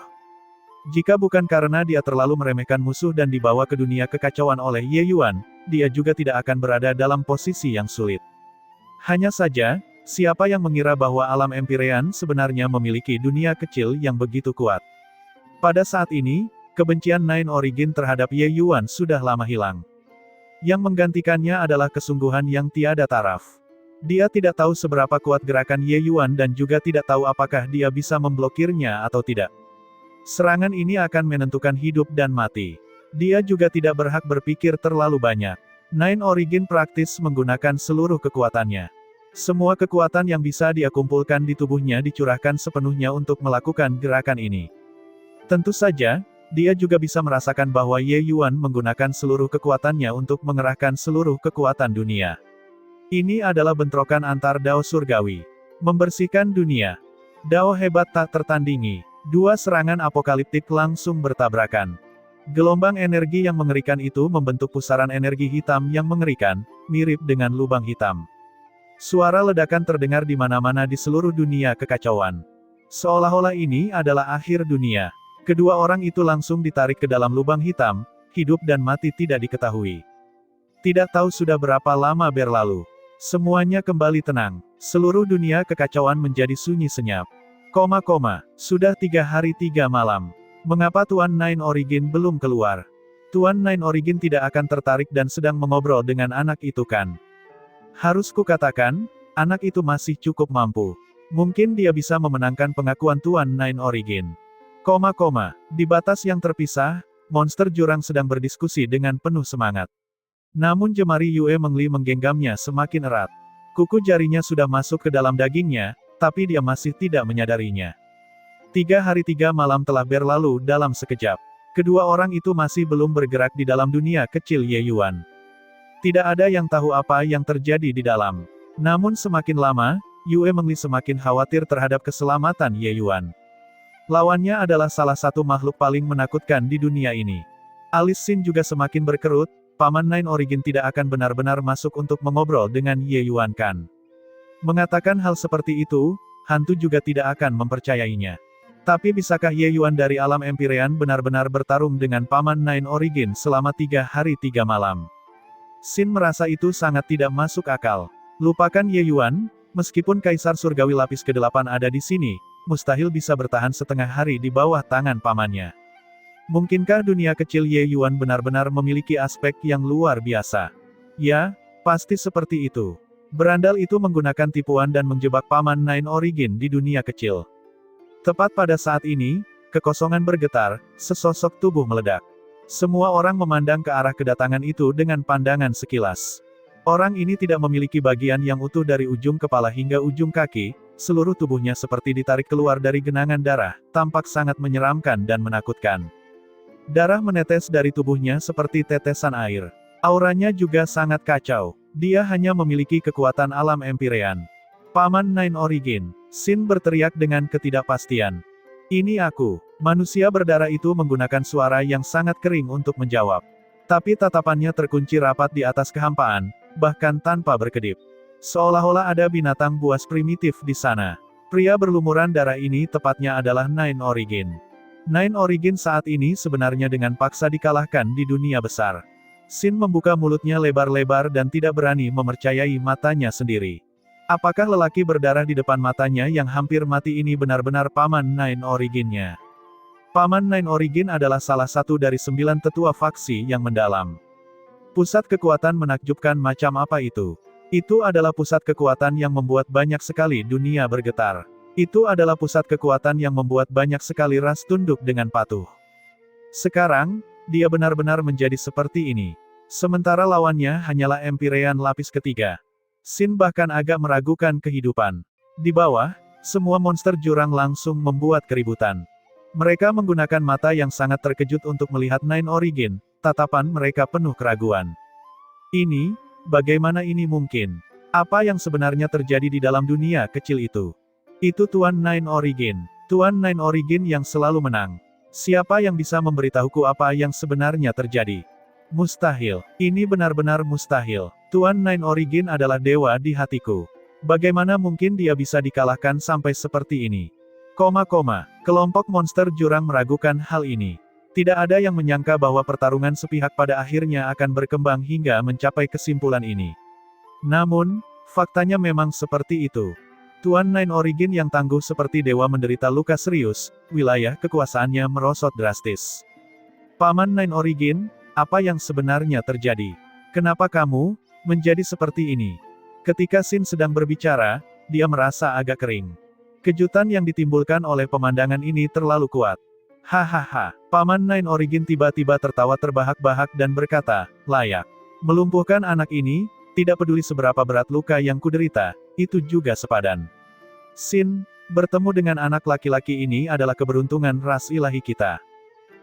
Jika bukan karena dia terlalu meremehkan musuh dan dibawa ke dunia kekacauan oleh Ye Yuan, dia juga tidak akan berada dalam posisi yang sulit. Hanya saja, siapa yang mengira bahwa alam Empyrean sebenarnya memiliki dunia kecil yang begitu kuat. Pada saat ini, kebencian Nine Origin terhadap Ye Yuan sudah lama hilang. Yang menggantikannya adalah kesungguhan yang tiada taraf. Dia tidak tahu seberapa kuat gerakan Ye Yuan dan juga tidak tahu apakah dia bisa memblokirnya atau tidak. Serangan ini akan menentukan hidup dan mati. Dia juga tidak berhak berpikir terlalu banyak. Nine Origin praktis menggunakan seluruh kekuatannya. Semua kekuatan yang bisa dia kumpulkan di tubuhnya dicurahkan sepenuhnya untuk melakukan gerakan ini. Tentu saja, dia juga bisa merasakan bahwa Ye Yuan menggunakan seluruh kekuatannya untuk mengerahkan seluruh kekuatan dunia. Ini adalah bentrokan antar Dao surgawi. Membersihkan dunia. Dao hebat tak tertandingi. Dua serangan apokaliptik langsung bertabrakan. Gelombang energi yang mengerikan itu membentuk pusaran energi hitam yang mengerikan, mirip dengan lubang hitam. Suara ledakan terdengar di mana-mana di seluruh dunia kekacauan. Seolah-olah ini adalah akhir dunia. Kedua orang itu langsung ditarik ke dalam lubang hitam, hidup dan mati tidak diketahui. Tidak tahu sudah berapa lama berlalu. Semuanya kembali tenang. Seluruh dunia kekacauan menjadi sunyi senyap. Sudah 3 hari 3 malam. Mengapa Tuan Nine Origin belum keluar? Tuan Nine Origin tidak akan tertarik dan sedang mengobrol dengan anak itu kan? Harus kukatakan, anak itu masih cukup mampu. Mungkin dia bisa memenangkan pengakuan Tuan Nine Origin. Di batas yang terpisah, monster jurang sedang berdiskusi dengan penuh semangat. Namun jemari Yue Mengli menggenggamnya semakin erat. Kuku jarinya sudah masuk ke dalam dagingnya, tapi dia masih tidak menyadarinya. 3 hari 3 malam telah berlalu dalam sekejap. Kedua orang itu masih belum bergerak di dalam dunia kecil Ye Yuan. Tidak ada yang tahu apa yang terjadi di dalam. Namun semakin lama, Yue Mengli semakin khawatir terhadap keselamatan Ye Yuan. Lawannya adalah salah satu makhluk paling menakutkan di dunia ini. Alis Sin juga semakin berkerut, Paman Nine Origin tidak akan benar-benar masuk untuk mengobrol dengan Ye Yuan kan? Mengatakan hal seperti itu, hantu juga tidak akan mempercayainya. Tapi bisakah Ye Yuan dari alam Empyrean benar-benar bertarung dengan Paman Nine Origin selama 3 hari 3 malam? Sin merasa itu sangat tidak masuk akal. Lupakan Ye Yuan, meskipun Kaisar Surgawi lapis ke-8 ada di sini, mustahil bisa bertahan setengah hari di bawah tangan pamannya. Mungkinkah dunia kecil Ye Yuan benar-benar memiliki aspek yang luar biasa? Ya, pasti seperti itu. Berandal itu menggunakan tipuan dan menjebak paman Nine Origin di dunia kecil. Tepat pada saat ini, kekosongan bergetar, sesosok tubuh meledak. Semua orang memandang ke arah kedatangan itu dengan pandangan sekilas. Orang ini tidak memiliki bagian yang utuh dari ujung kepala hingga ujung kaki, seluruh tubuhnya seperti ditarik keluar dari genangan darah, tampak sangat menyeramkan dan menakutkan. Darah menetes dari tubuhnya seperti tetesan air. Auranya juga sangat kacau. Dia hanya memiliki kekuatan alam Empyrean. Paman Nine Origin, Sin berteriak dengan ketidakpastian. Ini aku. Manusia berdarah itu menggunakan suara yang sangat kering untuk menjawab. Tapi tatapannya terkunci rapat di atas kehampaan, bahkan tanpa berkedip. Seolah-olah ada binatang buas primitif di sana. Pria berlumuran darah ini tepatnya adalah Nine Origin. Nine Origin saat ini sebenarnya dengan paksa dikalahkan di dunia besar. Sin membuka mulutnya lebar-lebar dan tidak berani mempercayai matanya sendiri. Apakah lelaki berdarah di depan matanya yang hampir mati ini benar-benar Paman Nine Origin-nya? Paman Nine Origin adalah salah satu dari 9 tetua faksi yang mendalam. Pusat kekuatan menakjubkan macam apa itu? Itu adalah pusat kekuatan yang membuat banyak sekali dunia bergetar. Itu adalah pusat kekuatan yang membuat banyak sekali ras tunduk dengan patuh. Sekarang, dia benar-benar menjadi seperti ini. Sementara lawannya hanyalah Empyrean lapis ketiga. Sin bahkan agak meragukan kehidupan. Di bawah, semua monster jurang langsung membuat keributan. Mereka menggunakan mata yang sangat terkejut untuk melihat Nine Origin, tatapan mereka penuh keraguan. Ini, bagaimana ini mungkin? Apa yang sebenarnya terjadi di dalam dunia kecil itu? Itu Tuan Nine Origin. Tuan Nine Origin yang selalu menang. Siapa yang bisa memberitahuku apa yang sebenarnya terjadi? Mustahil. Ini benar-benar mustahil. Tuan Nine Origin adalah dewa di hatiku. Bagaimana mungkin dia bisa dikalahkan sampai seperti ini? Kelompok monster jurang meragukan hal ini. Tidak ada yang menyangka bahwa pertarungan sepihak pada akhirnya akan berkembang hingga mencapai kesimpulan ini. Namun, faktanya memang seperti itu. Tuan Nine Origin yang tangguh seperti dewa menderita luka serius, wilayah kekuasaannya merosot drastis. Paman Nine Origin, apa yang sebenarnya terjadi? Kenapa kamu menjadi seperti ini? Ketika Sin sedang berbicara, dia merasa agak kering. Kejutan yang ditimbulkan oleh pemandangan ini terlalu kuat. Hahaha, Paman Nine Origin tiba-tiba tertawa terbahak-bahak dan berkata, layak. Melumpuhkan anak ini, tidak peduli seberapa berat luka yang kuderita, itu juga sepadan. Sin, bertemu dengan anak laki-laki ini adalah keberuntungan ras ilahi kita.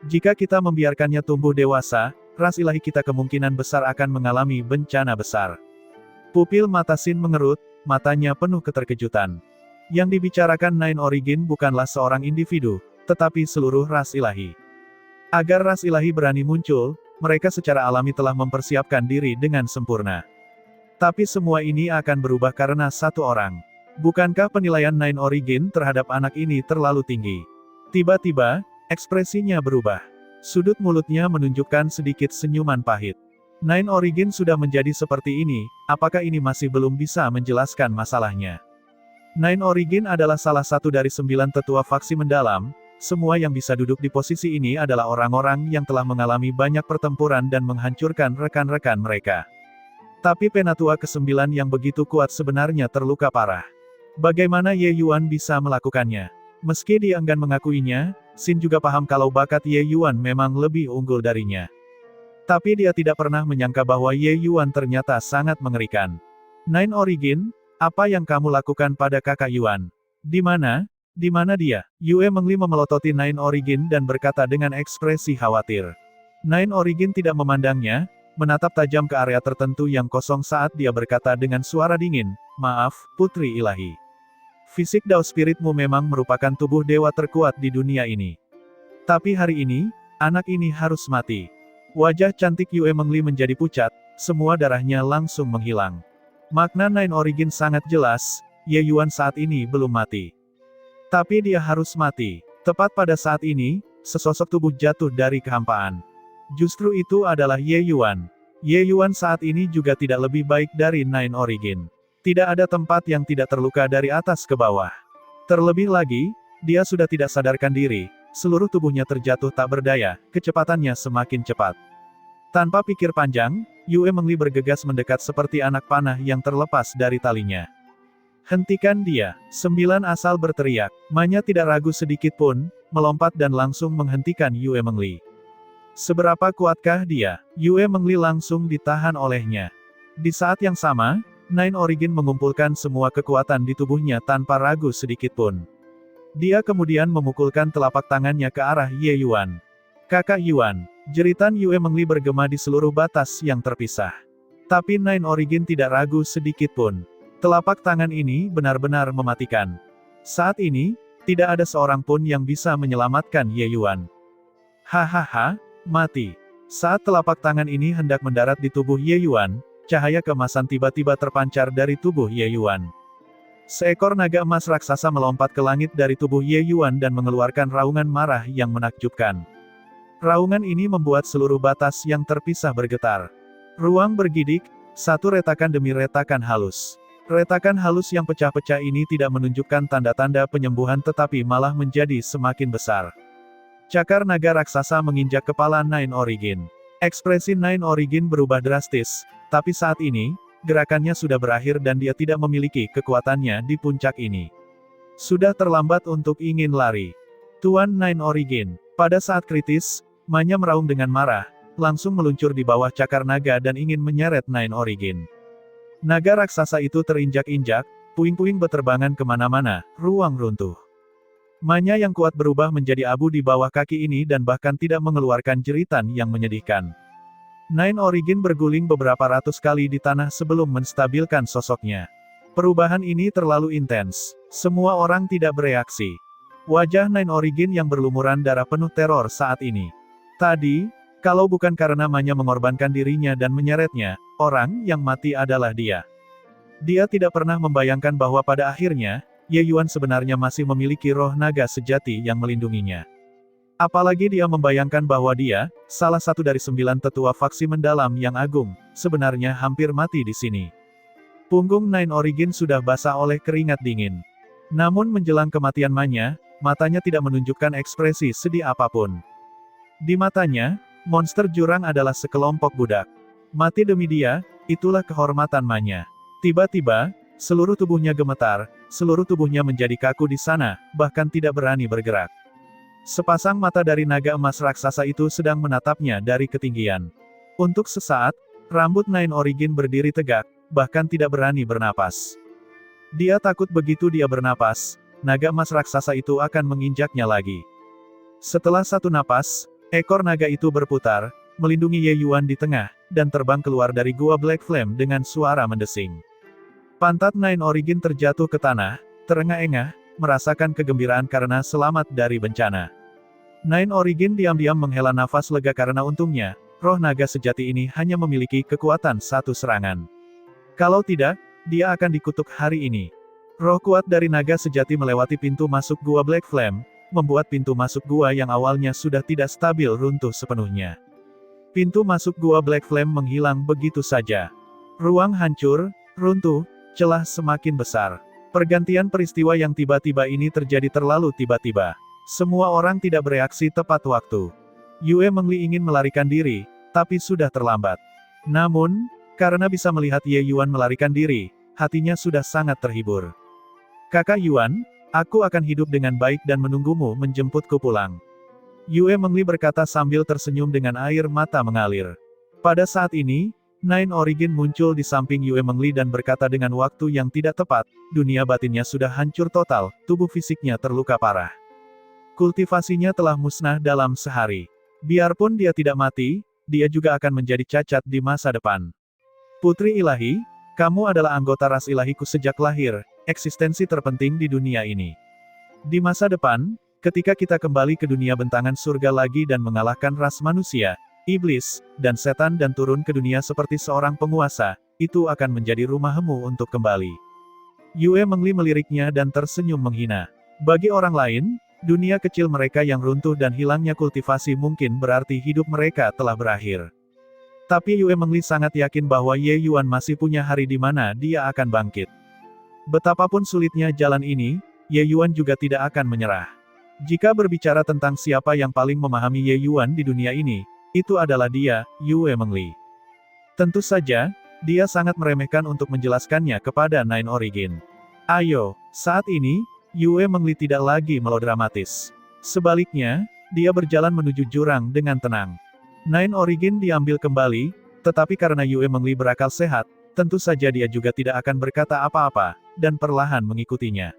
Jika kita membiarkannya tumbuh dewasa, ras ilahi kita kemungkinan besar akan mengalami bencana besar. Pupil mata Sin mengerut, matanya penuh keterkejutan. Yang dibicarakan Nine Origin bukanlah seorang individu, tetapi seluruh ras ilahi. Agar ras ilahi berani muncul, mereka secara alami telah mempersiapkan diri dengan sempurna. Tapi semua ini akan berubah karena satu orang. Bukankah penilaian Nine Origin terhadap anak ini terlalu tinggi? Tiba-tiba, ekspresinya berubah. Sudut mulutnya menunjukkan sedikit senyuman pahit. Nine Origin sudah menjadi seperti ini, apakah ini masih belum bisa menjelaskan masalahnya? Nine Origin adalah salah satu dari 9 tetua faksi mendalam. Semua yang bisa duduk di posisi ini adalah orang-orang yang telah mengalami banyak pertempuran dan menghancurkan rekan-rekan mereka. Tapi penatua ke-9 yang begitu kuat sebenarnya terluka parah. Bagaimana Ye Yuan bisa melakukannya? Meski dia enggan mengakuinya, Sin juga paham kalau bakat Ye Yuan memang lebih unggul darinya. Tapi dia tidak pernah menyangka bahwa Ye Yuan ternyata sangat mengerikan. Nine Origin, apa yang kamu lakukan pada kakak Yuan? Di mana? Di mana dia? Yue Mengli memelototi Nine Origin dan berkata dengan ekspresi khawatir. Nine Origin tidak memandangnya, menatap tajam ke area tertentu yang kosong saat dia berkata dengan suara dingin, maaf, Putri Ilahi. Fisik Dao Spiritmu memang merupakan tubuh dewa terkuat di dunia ini. Tapi hari ini, anak ini harus mati. Wajah cantik Yue Mengli menjadi pucat, semua darahnya langsung menghilang. Makna Nine Origin sangat jelas, Ye Yuan saat ini belum mati. Tapi dia harus mati. Tepat pada saat ini, sesosok tubuh jatuh dari kehampaan. Justru itu adalah Ye Yuan. Ye Yuan saat ini juga tidak lebih baik dari Nine Origin. Tidak ada tempat yang tidak terluka dari atas ke bawah. Terlebih lagi, dia sudah tidak sadarkan diri, seluruh tubuhnya terjatuh tak berdaya, kecepatannya semakin cepat. Tanpa pikir panjang, Yue Mengli bergegas mendekat seperti anak panah yang terlepas dari talinya. Hentikan dia, 9 asal berteriak. Manya tidak ragu sedikit pun, melompat dan langsung menghentikan Yue Mengli. Seberapa kuatkah dia? Yue Mengli langsung ditahan olehnya. Di saat yang sama, Nine Origin mengumpulkan semua kekuatan di tubuhnya tanpa ragu sedikit pun. Dia kemudian memukulkan telapak tangannya ke arah Ye Yuan. Kakak Yuan, jeritan Yue Mengli bergema di seluruh batas yang terpisah. Tapi Nine Origin tidak ragu sedikit pun. Telapak tangan ini benar-benar mematikan. Saat ini, tidak ada seorang pun yang bisa menyelamatkan Ye Yuan. Hahaha, mati. Saat telapak tangan ini hendak mendarat di tubuh Ye Yuan, cahaya keemasan tiba-tiba terpancar dari tubuh Ye Yuan. Seekor naga emas raksasa melompat ke langit dari tubuh Ye Yuan dan mengeluarkan raungan marah yang menakjubkan. Raungan ini membuat seluruh batas yang terpisah bergetar. Ruang bergidik, satu retakan demi retakan halus. Retakan halus yang pecah-pecah ini tidak menunjukkan tanda-tanda penyembuhan tetapi malah menjadi semakin besar. Cakar naga raksasa menginjak kepala Nine Origin. Ekspresi Nine Origin berubah drastis, tapi saat ini, gerakannya sudah berakhir dan dia tidak memiliki kekuatannya di puncak ini. Sudah terlambat untuk ingin lari. Tuan Nine Origin, pada saat kritis, Manya meraung dengan marah, langsung meluncur di bawah cakar naga dan ingin menyeret Nine Origin. Naga raksasa itu terinjak-injak, puing-puing beterbangan kemana-mana, ruang runtuh. Manya yang kuat berubah menjadi abu di bawah kaki ini dan bahkan tidak mengeluarkan jeritan yang menyedihkan. Nine Origin berguling beberapa ratus kali di tanah sebelum menstabilkan sosoknya. Perubahan ini terlalu intens. Semua orang tidak bereaksi. Wajah Nine Origin yang berlumuran darah penuh teror saat ini. Tadi, kalau bukan karena Manya mengorbankan dirinya dan menyeretnya, orang yang mati adalah dia. Dia tidak pernah membayangkan bahwa pada akhirnya, Ye Yuan sebenarnya masih memiliki roh naga sejati yang melindunginya. Apalagi dia membayangkan bahwa dia, salah satu dari 9 tetua faksi mendalam yang agung, sebenarnya hampir mati di sini. Punggung Nine Origin sudah basah oleh keringat dingin. Namun menjelang kematian Manya, matanya tidak menunjukkan ekspresi sedih apapun. Di matanya, monster jurang adalah sekelompok budak. Mati demi dia, itulah kehormatan Manya. Tiba-tiba, seluruh tubuhnya gemetar, seluruh tubuhnya menjadi kaku di sana, bahkan tidak berani bergerak. Sepasang mata dari naga emas raksasa itu sedang menatapnya dari ketinggian. Untuk sesaat, rambut Nine Origin berdiri tegak, bahkan tidak berani bernapas. Dia takut begitu dia bernapas, naga emas raksasa itu akan menginjaknya lagi. Setelah satu napas, ekor naga itu berputar, melindungi Ye Yuan di tengah, dan terbang keluar dari gua Black Flame dengan suara mendesing. Pantat Nine Origin terjatuh ke tanah, terengah-engah, merasakan kegembiraan karena selamat dari bencana. Nine Origin diam-diam menghela nafas lega karena untungnya, roh naga sejati ini hanya memiliki kekuatan satu serangan. Kalau tidak, dia akan dikutuk hari ini. Roh kuat dari naga sejati melewati pintu masuk gua Black Flame, membuat pintu masuk gua yang awalnya sudah tidak stabil runtuh sepenuhnya. Pintu masuk gua Black Flame menghilang begitu saja. Ruang hancur, runtuh, celah semakin besar. Pergantian peristiwa yang tiba-tiba ini terjadi terlalu tiba-tiba. Semua orang tidak bereaksi tepat waktu. Yue Mengli ingin melarikan diri, tapi sudah terlambat. Namun, karena bisa melihat Ye Yuan melarikan diri, hatinya sudah sangat terhibur. Kakak Yuan, aku akan hidup dengan baik dan menunggumu menjemputku pulang. Yue Mengli berkata sambil tersenyum dengan air mata mengalir. Pada saat ini, Nine Origin muncul di samping Yue Mengli dan berkata dengan waktu yang tidak tepat, dunia batinnya sudah hancur total, tubuh fisiknya terluka parah. Kultivasinya telah musnah dalam sehari. Biarpun dia tidak mati, dia juga akan menjadi cacat di masa depan. Putri ilahi, kamu adalah anggota ras ilahiku sejak lahir, eksistensi terpenting di dunia ini. Di masa depan, ketika kita kembali ke dunia bentangan surga lagi dan mengalahkan ras manusia, iblis, dan setan dan turun ke dunia seperti seorang penguasa, itu akan menjadi rumahmu untuk kembali. Yue Mengli meliriknya dan tersenyum menghina. Bagi orang lain, dunia kecil mereka yang runtuh dan hilangnya kultivasi mungkin berarti hidup mereka telah berakhir. Tapi Yue Mengli sangat yakin bahwa Ye Yuan masih punya hari di mana dia akan bangkit. Betapapun sulitnya jalan ini, Ye Yuan juga tidak akan menyerah. Jika berbicara tentang siapa yang paling memahami Ye Yuan di dunia ini, itu adalah dia, Yue Mengli. Tentu saja, dia sangat meremehkan untuk menjelaskannya kepada Nine Origin. Ayo, saat ini, Yue Mengli tidak lagi melodramatis. Sebaliknya, dia berjalan menuju jurang dengan tenang. Nine Origin diambil kembali, tetapi karena Yue Mengli berakal sehat, tentu saja dia juga tidak akan berkata apa-apa, dan perlahan mengikutinya.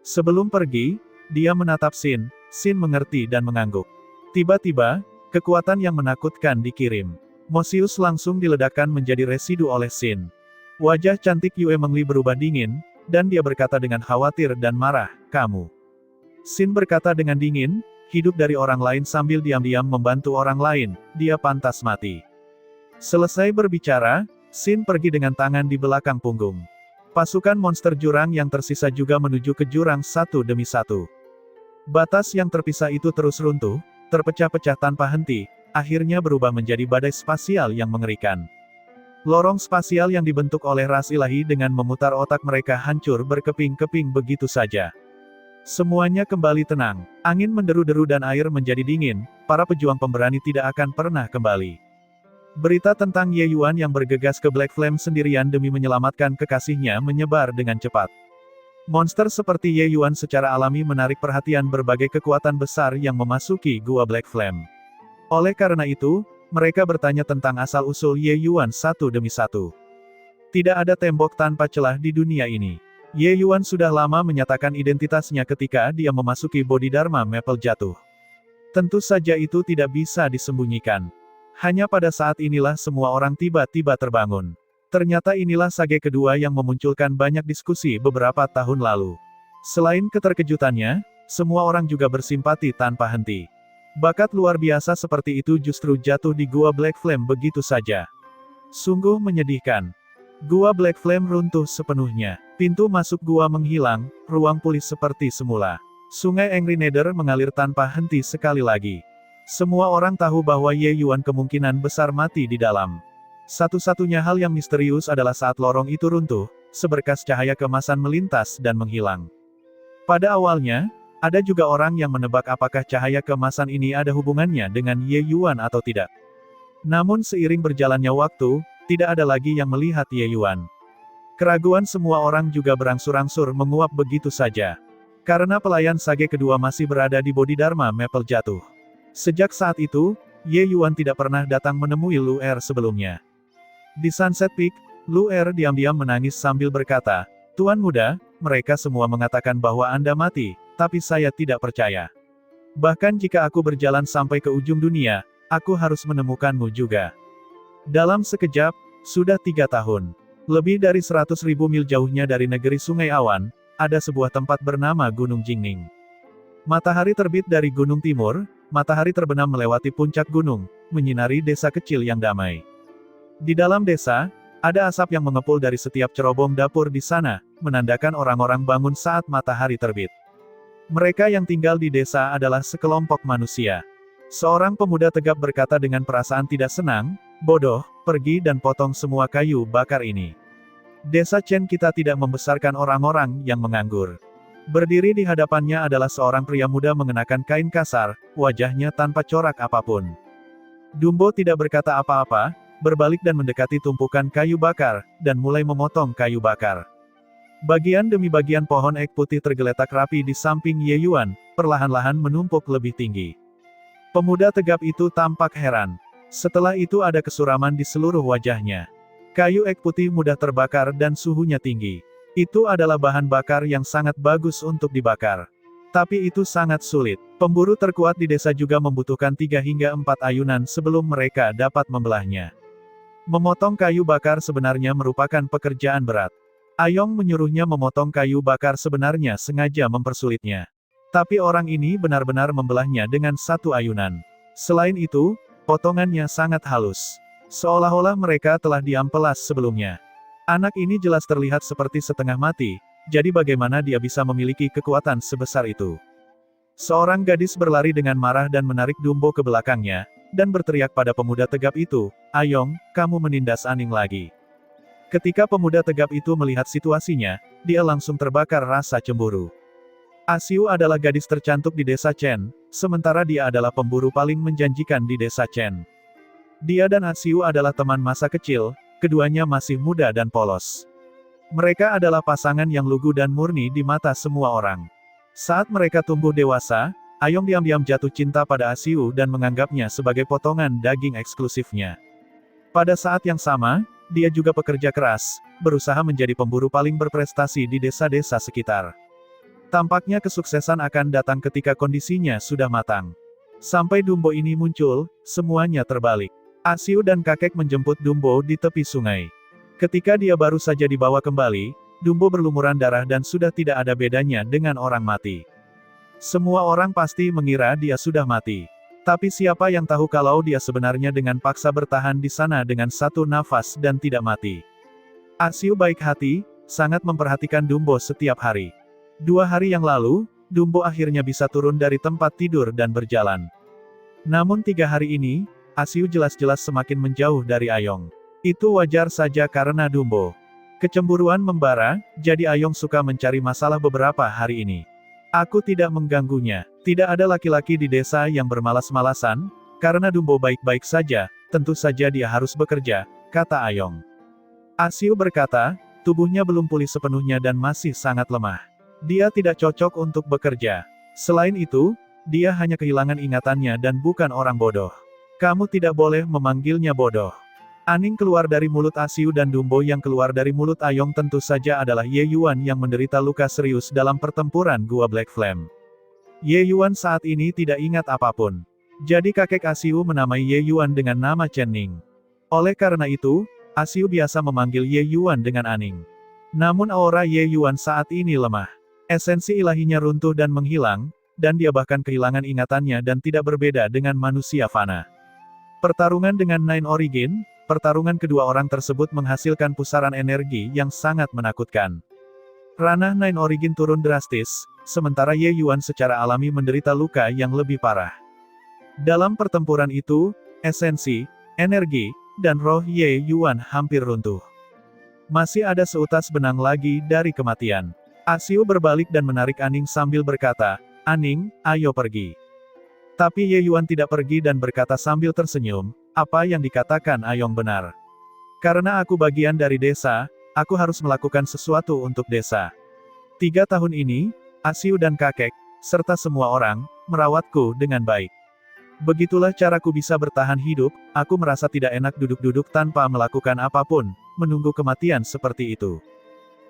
Sebelum pergi, dia menatap Xin. Xin mengerti dan mengangguk. Tiba-tiba, kekuatan yang menakutkan dikirim. Mosius langsung diledakkan menjadi residu oleh Xin. Wajah cantik Yue Mengli berubah dingin, dan dia berkata dengan khawatir dan marah, "Kamu." Xin berkata dengan dingin, "Hidup dari orang lain sambil diam-diam membantu orang lain, dia pantas mati." Selesai berbicara, Xin pergi dengan tangan di belakang punggung. Pasukan monster jurang yang tersisa juga menuju ke jurang satu demi satu. Batas yang terpisah itu terus runtuh, terpecah-pecah tanpa henti, akhirnya berubah menjadi badai spasial yang mengerikan. Lorong spasial yang dibentuk oleh ras ilahi dengan memutar otak mereka hancur berkeping-keping begitu saja. Semuanya kembali tenang, angin menderu-deru dan air menjadi dingin, para pejuang pemberani tidak akan pernah kembali. Berita tentang Ye Yuan yang bergegas ke Black Flame sendirian demi menyelamatkan kekasihnya menyebar dengan cepat. Monster seperti Ye Yuan secara alami menarik perhatian berbagai kekuatan besar yang memasuki Gua Black Flame. Oleh karena itu, mereka bertanya tentang asal-usul Ye Yuan satu demi satu. Tidak ada tembok tanpa celah di dunia ini. Ye Yuan sudah lama menyatakan identitasnya ketika dia memasuki Bodhidharma Maple jatuh. Tentu saja itu tidak bisa disembunyikan. Hanya pada saat inilah semua orang tiba-tiba terbangun. Ternyata inilah sage kedua yang memunculkan banyak diskusi beberapa tahun lalu. Selain keterkejutannya, semua orang juga bersimpati tanpa henti. Bakat luar biasa seperti itu justru jatuh di Gua Black Flame begitu saja. Sungguh menyedihkan. Gua Black Flame runtuh sepenuhnya. Pintu masuk gua menghilang, ruang pulih seperti semula. Sungai Angry Nether mengalir tanpa henti sekali lagi. Semua orang tahu bahwa Ye Yuan kemungkinan besar mati di dalam. Satu-satunya hal yang misterius adalah saat lorong itu runtuh, seberkas cahaya keemasan melintas dan menghilang. Pada awalnya, ada juga orang yang menebak apakah cahaya keemasan ini ada hubungannya dengan Ye Yuan atau tidak. Namun seiring berjalannya waktu, tidak ada lagi yang melihat Ye Yuan. Keraguan semua orang juga berangsur-angsur menguap begitu saja. Karena pelayan sage kedua masih berada di Bodhidharma Maple jatuh. Sejak saat itu, Ye Yuan tidak pernah datang menemui Lu Er sebelumnya. Di Sunset Peak, Lu Er diam-diam menangis sambil berkata, "Tuan muda, mereka semua mengatakan bahwa Anda mati, tapi saya tidak percaya. Bahkan jika aku berjalan sampai ke ujung dunia, aku harus menemukanmu juga." Dalam sekejap, sudah 3 tahun. Lebih dari 100.000 mil jauhnya dari negeri Sungai Awan, ada sebuah tempat bernama Gunung Jingning. Matahari terbit dari gunung timur, matahari terbenam melewati puncak gunung, menyinari desa kecil yang damai. Di dalam desa, ada asap yang mengepul dari setiap cerobong dapur di sana, menandakan orang-orang bangun saat matahari terbit. Mereka yang tinggal di desa adalah sekelompok manusia. Seorang pemuda tegap berkata dengan perasaan tidak senang, "Bodoh, pergi dan potong semua kayu bakar ini. Desa Chen kita tidak membesarkan orang-orang yang menganggur." Berdiri di hadapannya adalah seorang pria muda mengenakan kain kasar, wajahnya tanpa corak apapun. Dumbo tidak berkata apa-apa, berbalik dan mendekati tumpukan kayu bakar, dan mulai memotong kayu bakar. Bagian demi bagian pohon ek putih tergeletak rapi di samping Ye Yuan, perlahan-lahan menumpuk lebih tinggi. Pemuda tegap itu tampak heran. Setelah itu ada kesuraman di seluruh wajahnya. Kayu ek putih mudah terbakar dan suhunya tinggi. Itu adalah bahan bakar yang sangat bagus untuk dibakar. Tapi itu sangat sulit. Pemburu terkuat di desa juga membutuhkan 3 hingga 4 ayunan sebelum mereka dapat membelahnya. Memotong kayu bakar sebenarnya merupakan pekerjaan berat. Ayong menyuruhnya memotong kayu bakar sebenarnya sengaja mempersulitnya. Tapi orang ini benar-benar membelahnya dengan 1 ayunan. Selain itu, potongannya sangat halus. Seolah-olah mereka telah diampelas sebelumnya. Anak ini jelas terlihat seperti setengah mati, jadi bagaimana dia bisa memiliki kekuatan sebesar itu? Seorang gadis berlari dengan marah dan menarik Dumbo ke belakangnya, dan berteriak pada pemuda tegap itu, "Ayong, kamu menindas Aning lagi." Ketika pemuda tegap itu melihat situasinya, dia langsung terbakar rasa cemburu. Asiu adalah gadis tercantik di desa Chen, sementara dia adalah pemburu paling menjanjikan di desa Chen. Dia dan Asiu adalah teman masa kecil, keduanya masih muda dan polos. Mereka adalah pasangan yang lugu dan murni di mata semua orang. Saat mereka tumbuh dewasa, Ayong diam-diam jatuh cinta pada Asiu dan menganggapnya sebagai potongan daging eksklusifnya. Pada saat yang sama, dia juga pekerja keras, berusaha menjadi pemburu paling berprestasi di desa-desa sekitar. Tampaknya kesuksesan akan datang ketika kondisinya sudah matang. Sampai Dumbo ini muncul, semuanya terbalik. Asiu dan kakek menjemput Dumbo di tepi sungai. Ketika dia baru saja dibawa kembali, Dumbo berlumuran darah dan sudah tidak ada bedanya dengan orang mati. Semua orang pasti mengira dia sudah mati. Tapi siapa yang tahu kalau dia sebenarnya dengan paksa bertahan di sana dengan satu nafas dan tidak mati. Asiu baik hati, sangat memperhatikan Dumbo setiap hari. 2 hari yang lalu, Dumbo akhirnya bisa turun dari tempat tidur dan berjalan. Namun 3 hari ini, Asiu jelas-jelas semakin menjauh dari Ayong. Itu wajar saja karena Dumbo. Kecemburuan membara, jadi Ayong suka mencari masalah beberapa hari ini. Aku tidak mengganggunya. Tidak ada laki-laki di desa yang bermalas-malasan, karena Dumbo baik-baik saja, tentu saja dia harus bekerja, kata Ayong. Asiu berkata, tubuhnya belum pulih sepenuhnya dan masih sangat lemah. Dia tidak cocok untuk bekerja. Selain itu, dia hanya kehilangan ingatannya dan bukan orang bodoh. Kamu tidak boleh memanggilnya bodoh. Aning keluar dari mulut Asiu dan Dumbo yang keluar dari mulut Ayong tentu saja adalah Ye Yuan yang menderita luka serius dalam pertempuran Gua Black Flame. Ye Yuan saat ini tidak ingat apapun. Jadi kakek Asiu menamai Ye Yuan dengan nama Chen Ning. Oleh karena itu, Asiu biasa memanggil Ye Yuan dengan Aning. Namun aura Ye Yuan saat ini lemah. Esensi ilahinya runtuh dan menghilang, dan dia bahkan kehilangan ingatannya dan tidak berbeda dengan manusia fana. Pertarungan dengan Nine Origin, pertarungan kedua orang tersebut menghasilkan pusaran energi yang sangat menakutkan. Ranah Nine Origin turun drastis, sementara Ye Yuan secara alami menderita luka yang lebih parah. Dalam pertempuran itu, esensi, energi, dan roh Ye Yuan hampir runtuh. Masih ada seutas benang lagi dari kematian. Asiu berbalik dan menarik Aning sambil berkata, "Aning, ayo pergi." Tapi Ye Yuan tidak pergi dan berkata sambil tersenyum, "Apa yang dikatakan Ayong benar. Karena aku bagian dari desa, aku harus melakukan sesuatu untuk desa. 3 tahun ini, Asiu dan kakek, serta semua orang, merawatku dengan baik. Begitulah caraku bisa bertahan hidup, aku merasa tidak enak duduk-duduk tanpa melakukan apapun, menunggu kematian seperti itu."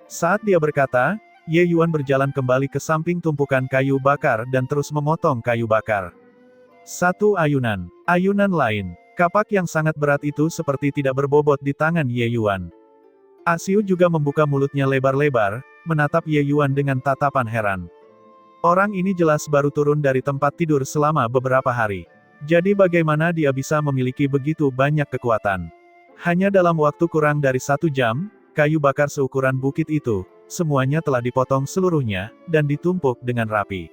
Saat dia berkata, Ye Yuan berjalan kembali ke samping tumpukan kayu bakar dan terus memotong kayu bakar. Satu ayunan. Ayunan lain. Kapak yang sangat berat itu seperti tidak berbobot di tangan Ye Yuan. Asiu juga membuka mulutnya lebar-lebar, menatap Ye Yuan dengan tatapan heran. Orang ini jelas baru turun dari tempat tidur selama beberapa hari. Jadi bagaimana dia bisa memiliki begitu banyak kekuatan? Hanya dalam waktu kurang dari 1 jam, kayu bakar seukuran bukit itu, semuanya telah dipotong seluruhnya, dan ditumpuk dengan rapi.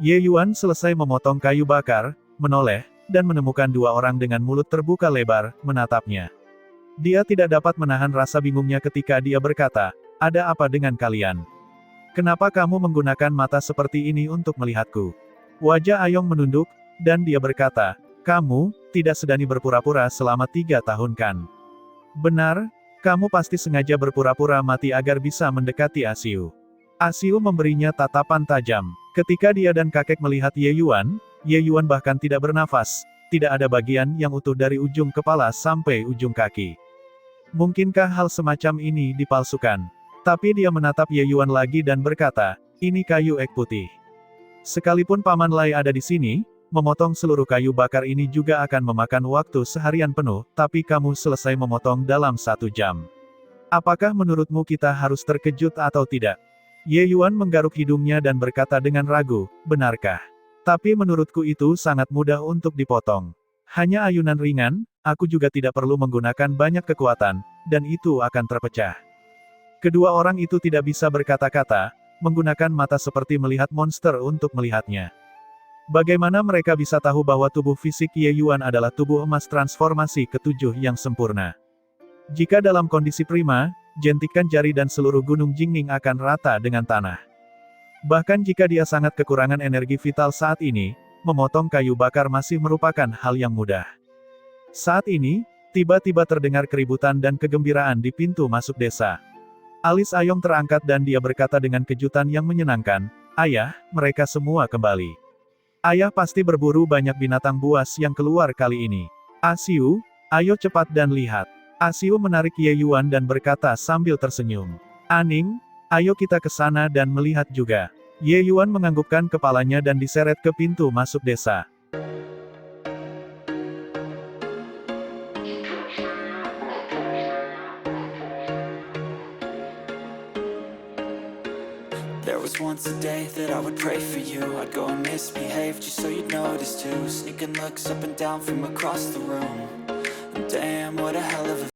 Ye Yuan selesai memotong kayu bakar, menoleh, dan menemukan 2 orang dengan mulut terbuka lebar, menatapnya. Dia tidak dapat menahan rasa bingungnya ketika dia berkata, "Ada apa dengan kalian? Kenapa kamu menggunakan mata seperti ini untuk melihatku?" Wajah Ayong menunduk, dan dia berkata, "Kamu, tidak sedani berpura-pura selama 3 tahun kan? Benar, kamu pasti sengaja berpura-pura mati agar bisa mendekati Asiu." Asiu memberinya tatapan tajam. Ketika dia dan kakek melihat Ye Yuan bahkan tidak bernafas, tidak ada bagian yang utuh dari ujung kepala sampai ujung kaki. Mungkinkah hal semacam ini dipalsukan? Tapi dia menatap Ye Yuan lagi dan berkata, "Ini kayu ek putih. Sekalipun Paman Lai ada di sini, memotong seluruh kayu bakar ini juga akan memakan waktu seharian penuh, tapi kamu selesai memotong dalam 1 jam. Apakah menurutmu kita harus terkejut atau tidak?" Ye Yuan menggaruk hidungnya dan berkata dengan ragu, "Benarkah? Tapi menurutku itu sangat mudah untuk dipotong. Hanya ayunan ringan, aku juga tidak perlu menggunakan banyak kekuatan, dan itu akan terpecah." Kedua orang itu tidak bisa berkata-kata, menggunakan mata seperti melihat monster untuk melihatnya. Bagaimana mereka bisa tahu bahwa tubuh fisik Ye Yuan adalah tubuh emas transformasi ketujuh yang sempurna? Jika dalam kondisi prima, jentikan jari dan seluruh gunung Jingning akan rata dengan tanah. Bahkan jika dia sangat kekurangan energi vital saat ini, memotong kayu bakar masih merupakan hal yang mudah. Saat ini, tiba-tiba terdengar keributan dan kegembiraan di pintu masuk desa. Alis Ayong terangkat dan dia berkata dengan kejutan yang menyenangkan, "Ayah, mereka semua kembali. Ayah pasti berburu banyak binatang buas yang keluar kali ini. Asiu, ayo cepat dan lihat." Asiu menarik Ye Yuan dan berkata sambil tersenyum. "Aning, ayo kita ke sana dan melihat juga." Ye Yuan menganggukkan kepalanya dan diseret ke pintu masuk desa. There was once a day that I would pray for you. I'd go and misbehave just so you'd notice too. Sneaking looks up and down from across the room. And damn, what a hell of a